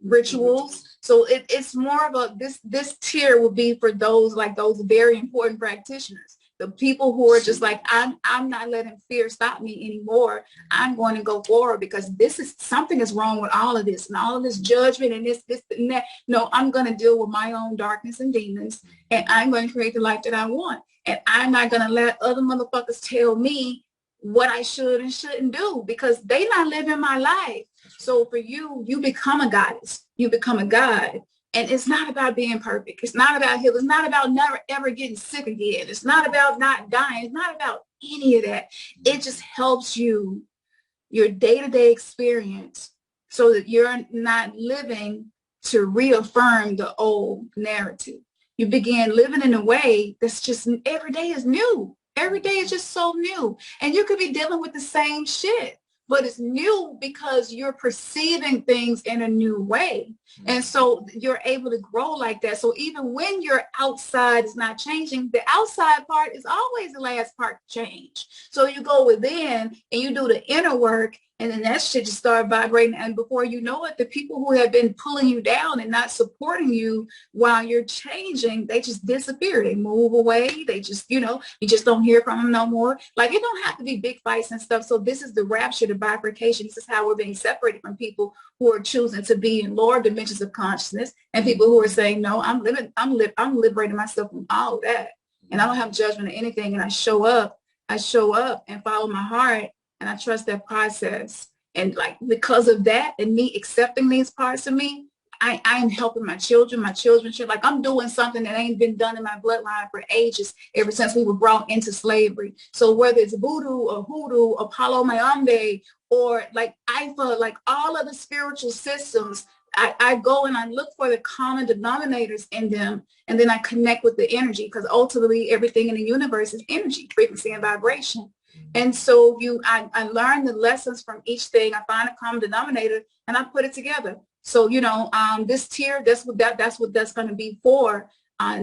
rituals. So it's more of a, this tier will be for those, like those very important practitioners. The people who are just like, I'm not letting fear stop me anymore. I'm going to go forward because something is wrong with all of this and all of this judgment and this and that. No, I'm going to deal with my own darkness and demons, and I'm going to create the life that I want. And I'm not going to let other motherfuckers tell me what I should and shouldn't do because they not living my life. So for you, you become a goddess. You become a god. And it's not about being perfect. It's not about healing. It's not about never ever getting sick again. It's not about not dying. It's not about any of that. It just helps you, your day-to-day experience, so that you're not living to reaffirm the old narrative. You begin living in a way that's just, every day is new. Every day is just so new. And you could be dealing with the same shit, but it's new because you're perceiving things in a new way. And so you're able to grow like that. So even when your outside is not changing, the outside part is always the last part to change. So you go within and you do the inner work, and then that shit just start vibrating. And before you know it, the people who have been pulling you down and not supporting you while you're changing, they just disappear. They move away. They just, you know, you just don't hear from them no more. Like, it don't have to be big fights and stuff. So this is the rapture, the bifurcation. This is how we're being separated from people who are choosing to be in lower dimensions of consciousness, and people who are saying, no, I'm liberating myself from all of that. And I don't have judgment of anything. And I show up and follow my heart. And I trust that process. And like, because of that and me accepting these parts of me, I am helping my children, like I'm doing something that ain't been done in my bloodline for ages, ever since we were brought into slavery. So whether it's voodoo or hoodoo, Apollo Mayambe, or like Ifa, like all of the spiritual systems, I go and I look for the common denominators in them, and then I connect with the energy, because ultimately everything in the universe is energy, frequency, and vibration. And so I learn the lessons from each thing. I find a common denominator and I put it together. So, you know, this tier, that's what that's going to be for.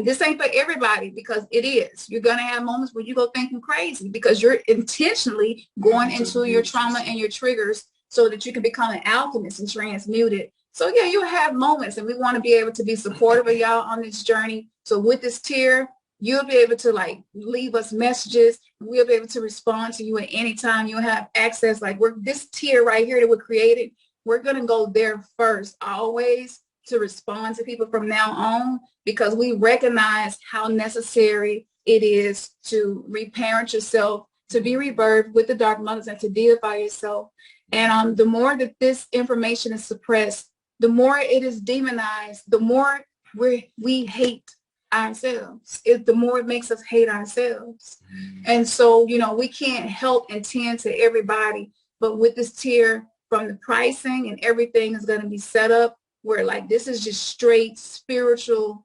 This ain't for everybody, because it is. You're going to have moments where you go thinking crazy because you're intentionally going into your trauma and your triggers so that you can become an alchemist and transmute it. So yeah, you'll have moments, and we want to be able to be supportive of y'all on this journey. So with this tier, you'll be able to like leave us messages. We'll be able to respond to you at any time. You'll have access. Like this tier right here that we're created, we're going to go there first, always, to respond to people from now on, because we recognize how necessary it is to reparent yourself, to be rebirthed with the dark mothers, and to deify yourself. And the more that this information is suppressed, the more it is demonized, the more we hate ourselves. The more it makes us hate ourselves. And so, you know, we can't help and tend to everybody, but with this tier, from the pricing and everything is going to be set up where like this is just straight spiritual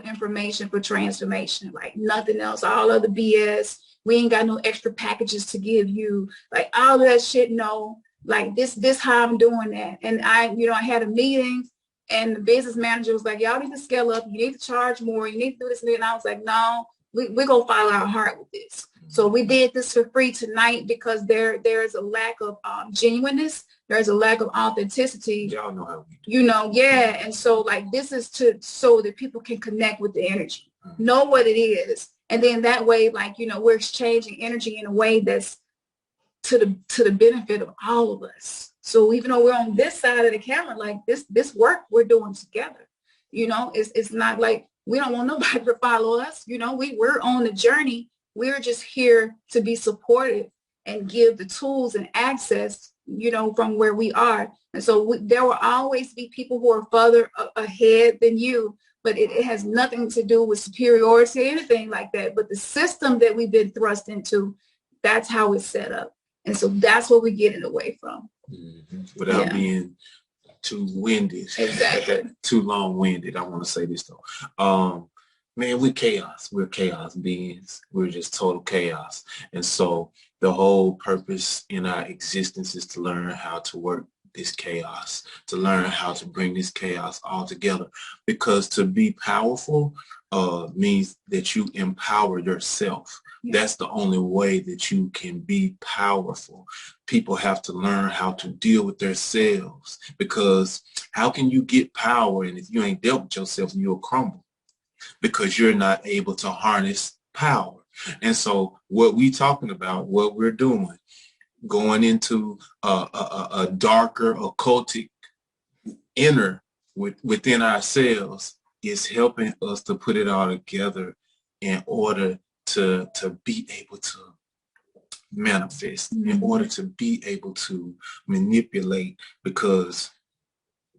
information for transformation, like nothing else. All of the BS, we ain't got no extra packages to give you, like all of that shit. No, like this how I'm doing that. And I had a meeting, and the business manager was like, y'all need to scale up. You need to charge more. You need to do this and that. And I was like, no, we're going to follow our heart with this. So we did this for free tonight because there's a lack of genuineness. There's a lack of authenticity. Y'all know how we do. You know, yeah. And so like this is so that people can connect with the energy. know what it is. And then that way, like, you know, we're exchanging energy in a way that's to the benefit of all of us. So even though we're on this side of the camera, like this work we're doing together, you know, it's not like we don't want nobody to follow us. You know, we're on the journey. We're just here to be supportive and give the tools and access, you know, from where we are. And so there will always be people who are further ahead than you, but it has nothing to do with superiority or anything like that. But the system that we've been thrust into, that's how it's set up. And so that's what we're getting away from. Without being too winded. Exactly. Too long-winded. I want to say this though. Man, we're chaos. We're chaos beings. We're just total chaos. And so the whole purpose in our existence is to learn how to work this chaos, to learn how to bring this chaos all together. Because to be powerful means that you empower yourself. That's the only way that you can be powerful. People have to learn how to deal with themselves, because how can you get power, and if you ain't dealt with yourself, you'll crumble because you're not able to harness power. And so what we talking about, what we're doing, going into a darker occultic inner within ourselves, is helping us to put it all together in order to be able to manifest, in order to be able to manipulate, because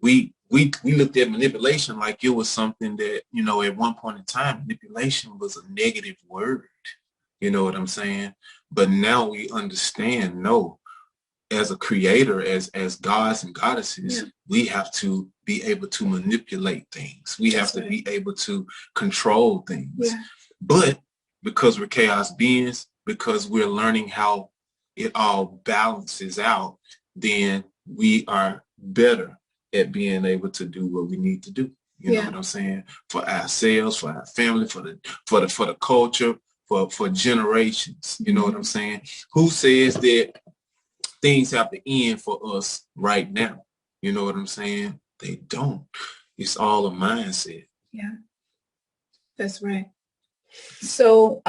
we looked at manipulation like it was something that, you know, at one point in time, manipulation was a negative word. You know what I'm saying? But now we understand, no, as a creator, as gods and goddesses, we have to be able to manipulate things. We have to be able to control things. But because we're chaos beings, because we're learning how it all balances out, then we are better at being able to do what we need to do. You know what I'm saying? For ourselves, for our family, for the culture, for generations. You know what I'm saying? Who says that things have to end for us right now? You know what I'm saying? They don't. It's all a mindset. Yeah, that's right. So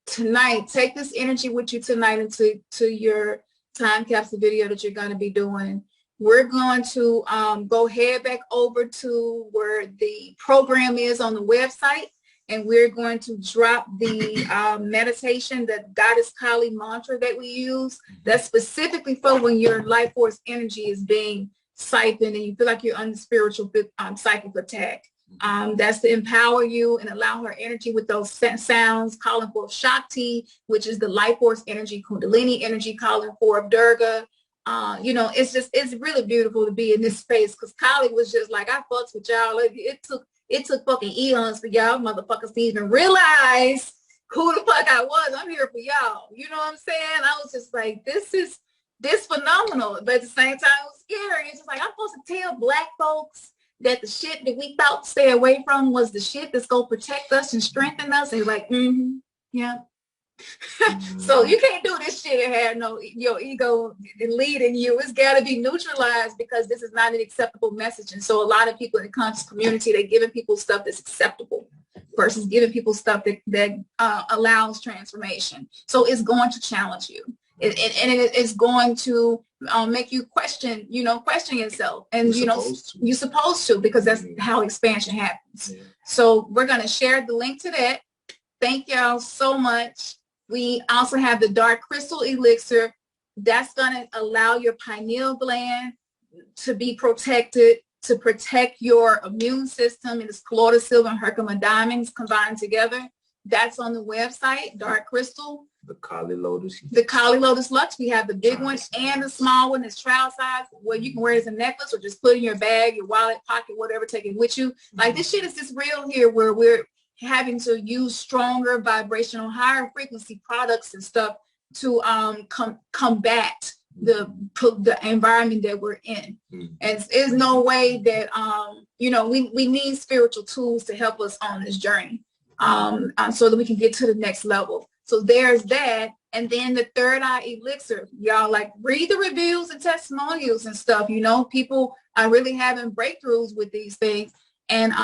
tonight, take this energy with you tonight into your time capsule video that you're going to be doing. We're going to go head back over to where the program is on the website, and we're going to drop the meditation, the Goddess Kali mantra that we use. That's specifically for when your life force energy is being siphoned and you feel like you're under spiritual psychic attack. That's to empower you and allow her energy with those sounds, calling for Shakti, which is the life force energy, Kundalini energy, calling for Durga. You know, it's really beautiful to be in this space, because Kali was just like, I fucks with y'all. It took fucking eons for y'all motherfuckers to even realize who the fuck I was. I'm here for y'all. You know what I'm saying? I was just like, this phenomenal. But at the same time, it was scary. It's just like, I'm supposed to tell black folks that the shit that we thought to stay away from was the shit that's going to protect us and strengthen us. And like, yeah. So you can't do this shit and have your ego leading you. It's got to be neutralized, because this is not an acceptable message. And so a lot of people in the conscious community, they're giving people stuff that's acceptable versus giving people stuff that allows transformation. So it's going to challenge you. And it is going to make you question yourself. And, you're supposed to, because that's how expansion happens. So we're going to share the link to that. Thank y'all so much. We also have the dark crystal elixir. That's going to allow your pineal gland to be protected, to protect your immune system. It is colloidal silver and herkimer diamonds combined together. That's on the website, dark crystal. The Kali Lotus. The Kali Lotus Lux. We have the big one and the small one. It's trial size, where you can wear it as a necklace or just put it in your bag, your wallet, pocket, whatever, take it with you. Like, this shit is just real here, where we're having to use stronger vibrational, higher frequency products and stuff to combat the environment that we're in. And there's no way that we need spiritual tools to help us on this journey, so that we can get to the next level. So there's that. And then the third eye elixir, y'all, like, read the reviews and testimonials and stuff. People are really having breakthroughs with these things. And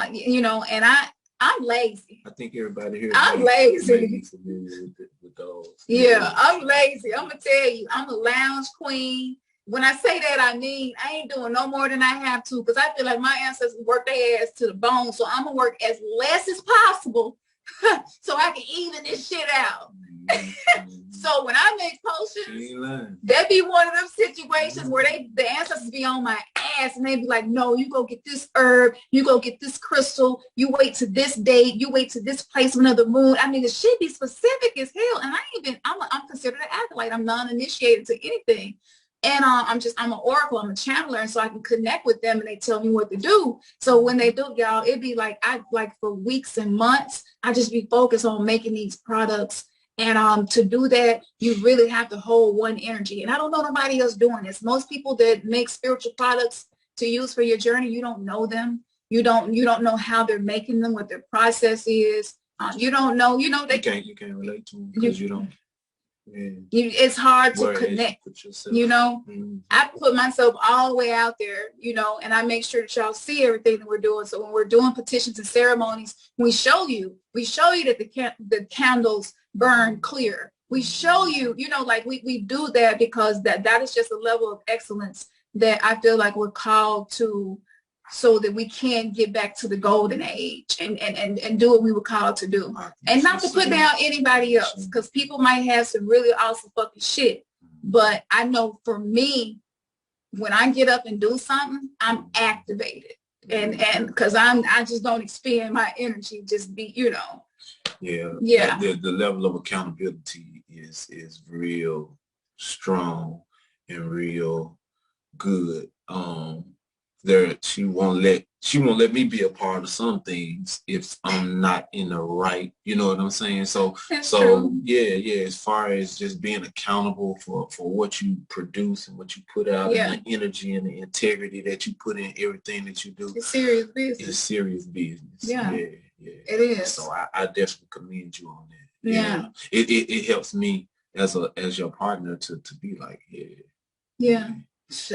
I'm lazy. I think everybody here I'm lazy. lazy. Familiar with those. Yeah, I'm lazy. I'm gonna tell you, I'm a lounge queen. When I say that, I mean I ain't doing no more than I have to, because I feel like my ancestors worked their ass to the bone. So I'm gonna work as less as possible so I can even this shit out. So when I make potions, that be one of them situations where the ancestors be on my ass and they be like, no, you go get this herb, you go get this crystal, you wait to this date, you wait to this placement of the moon. I mean, the shit be specific as hell. And I'm considered an acolyte. I'm non-initiated to anything. And I'm an oracle, I'm a channeler, and so I can connect with them and they tell me what to do. So when they do, y'all, it'd be like, for weeks and months, I just be focused on making these products. And to do that, you really have to hold one energy. And I don't know nobody else doing this. Most people that make spiritual products to use for your journey, you don't know them. You don't know how they're making them, what their process is. You don't know, you can't relate to them because you don't. Yeah. It's hard to connect, I put myself all the way out there, and I make sure that y'all see everything that we're doing. So when we're doing petitions and ceremonies, we show you that the candles burn clear. We show you, like we do that because that is just a level of excellence that I feel like we're called to, so that we can get back to the golden age and do what we were called to do. And not to put down anybody else, because people might have some really awesome fucking shit. But I know for me, when I get up and do something, I'm activated. And because I just don't expend my energy, just be, Yeah. The level of accountability is real strong and real good. She won't let me be a part of some things if I'm not in the right, you know what I'm saying? So yeah, as far as just being accountable for what you produce and what you put out, and the energy and the integrity that you put in everything that you do. It's serious business. It's serious business. Yeah. It is. So I definitely commend you on that. Yeah. It helps me as your partner to be like, Yeah.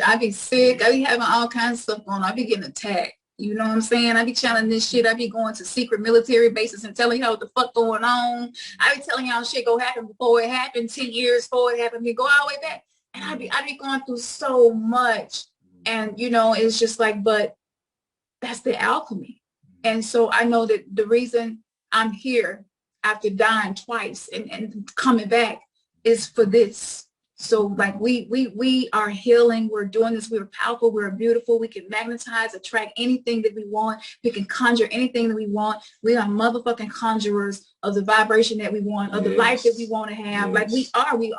I be sick. I be having all kinds of stuff going on. I be getting attacked. You know what I'm saying? I be channeling this shit. I be going to secret military bases and telling y'all what the fuck going on. I be telling y'all shit go happen before it happened, 10 years before it happened. We go all the way back. And I be going through so much. And, it's just like, but that's the alchemy. And so I know that the reason I'm here after dying twice and coming back is for this. So like we are healing, we're doing this, we're powerful, we're beautiful, we can magnetize, attract anything that we want, we can conjure anything that we want. We are motherfucking conjurers of the vibration that we want, of the life that we want to have. Like we are. We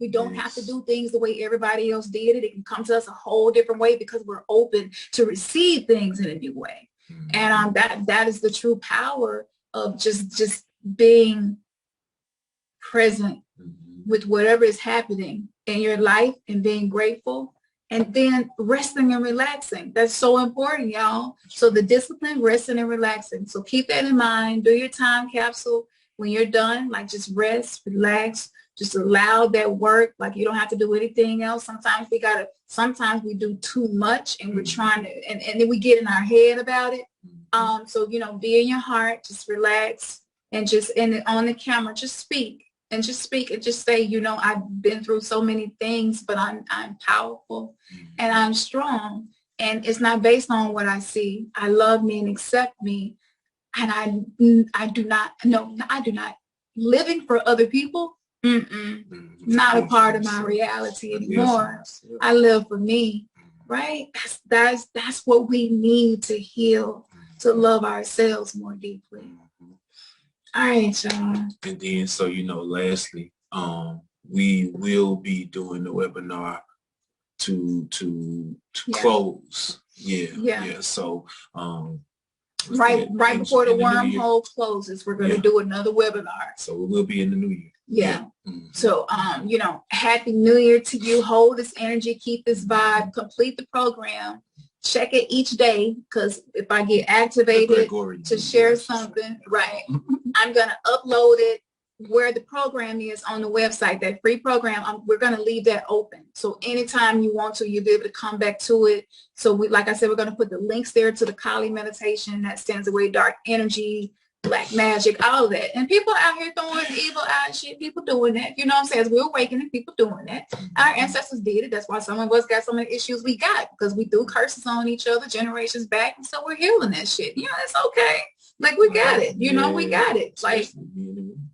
don't have to do things the way everybody else did it. It can come to us a whole different way because we're open to receive things in a new way. And that is the true power of just being present with whatever is happening in your life and being grateful, and then resting and relaxing. That's so important, y'all. So the discipline, resting and relaxing. So keep that in mind. Do your time capsule when you're done. Like just rest, relax, just allow that work. Like you don't have to do anything else. Sometimes we do too much and we're trying to, and then we get in our head about it. So, be in your heart, just relax and on the camera, just speak. And just speak and just say, I've been through so many things, but I'm powerful and I'm strong. And it's not based on what I see. I love me and accept me. And I do not living for other people. Not a part of my reality anymore. I live for me, right? That's what we need to heal, to love ourselves more deeply. All right, y'all. And then, so, lastly, we will be doing the webinar to close. Yeah. So, right before the wormhole closes, we're going to do another webinar. So it will be in the new year. Yeah. So, Happy New Year to you. Hold this energy, keep this vibe, complete the program. Check it each day, because if I get activated to share something, right, I'm going to upload it where the program is on the website, that free program, we're going to leave that open. So anytime you want to, you'll be able to come back to it. So we, like I said, we're going to put the links there to the Kali meditation that stands away dark energy, black magic, all of that. And people out here throwing evil eye shit, people doing that. You know what I'm saying? As we're awakening, people doing that. Our ancestors did it. That's why some of us got some of the issues we got, because we threw curses on each other generations back. And so we're healing that shit. You know, it's okay. Like, we got it. You know, we got it. Like,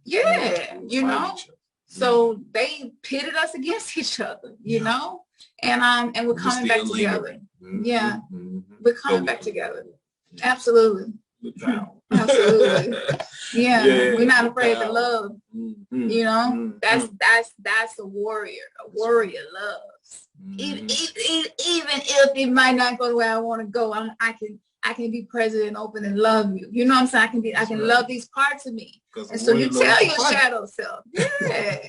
yeah, you know. So they pitted us against each other, you know. And we're coming back together. Yeah. We're coming back together. Absolutely. Absolutely. Yeah. We're not afraid to love. You know, that's a warrior. A warrior loves. Even if it might not go the way I want to go, I can be present and open and love you. You know what I'm saying? I can love these parts of me. And so you tell your shadow self. Yeah.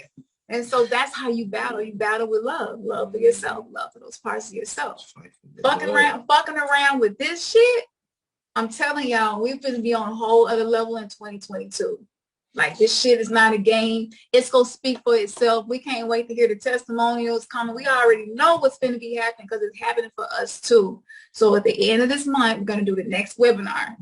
And so that's how you battle. You battle with love. Love for yourself. Love for those parts of yourself. Fucking around with this shit, I'm telling y'all, we're going to be on a whole other level in 2022. Like, this shit is not a game. It's going to speak for itself. We can't wait to hear the testimonials coming. We already know what's going to be happening because it's happening for us too. So at the end of this month, we're going to do the next webinar.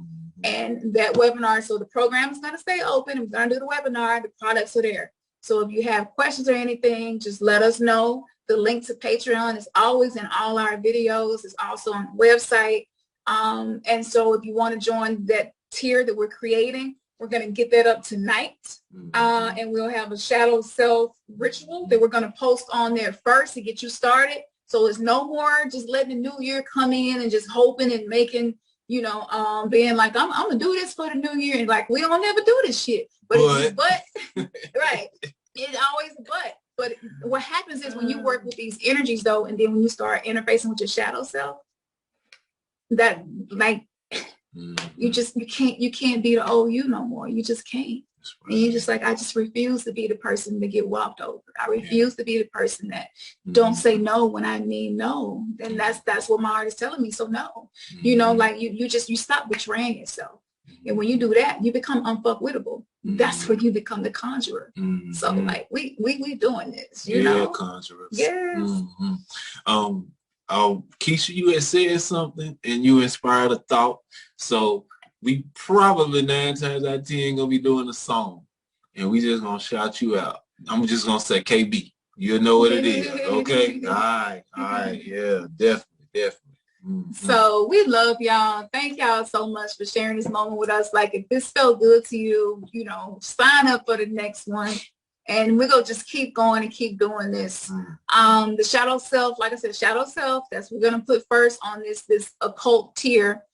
And that webinar, so the program is going to stay open. We're going to do the webinar. The products are there. So if you have questions or anything, just let us know. The link to Patreon is always in all our videos. It's also on the website. And so if you want to join that tier that we're creating, we're going to get that up tonight. And we'll have a shadow self ritual that we're going to post on there first to get you started. So it's no more just letting the new year come in and just hoping and making, you know, being like, I'm going to do this for the new year. And like, we don't ever do this shit. But right. It's always a but. But what happens is when you work with these energies, though, and then when you start interfacing with your shadow self, that, like, you can't be the old you no more. You just can't. And you just like, I just refuse to be the person to get walked over. I refuse to be the person that don't say no when I mean no. And that's what my heart is telling me. So no, you know, like you stop betraying yourself. And when you do that, you become unfuckwittable. That's when you become the conjurer. So like we doing this, you know. Conjurers. Yes. Keisha, you had said something and you inspired a thought. So we probably 9 times out of 10 gonna be doing a song, and we just gonna shout you out. I'm just gonna say KB. You'll know what it is. Okay. All right. Yeah, definitely. So we love y'all. Thank y'all so much for sharing this moment with us. Like, if this felt good to you, you know, sign up for the next one. And we're going to just keep going and keep doing this. The shadow self, like I said, shadow self, that's what we're going to put first on this occult tier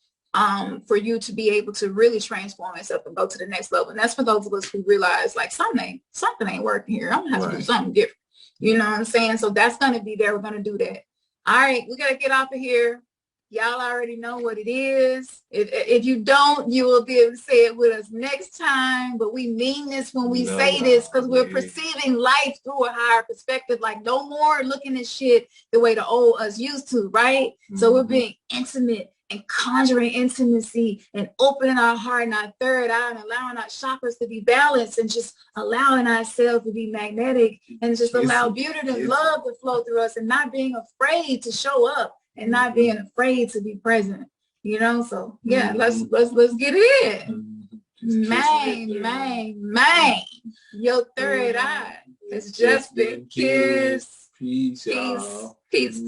for you to be able to really transform yourself and go to the next level. And that's for those of us who realize, like, something ain't working here. I'm going to have to do something different. You know what I'm saying? So that's going to be there. We're going to do that. All right, we got to get off of here. Y'all already know what it is. If you don't, you will be able to say it with us next time. But we mean this when we say this, because we're perceiving life through a higher perspective. Like, no more looking at shit the way the old us used to, right? So we're being intimate and conjuring intimacy and opening our heart and our third eye and allowing our chakras to be balanced and just allowing ourselves to be magnetic and just allow beauty and love to flow through us and not being afraid to show up. And not being afraid to be present, you know. So yeah, let's get it in. Man, your third eye has just been kissed. Peace, y'all. Peace.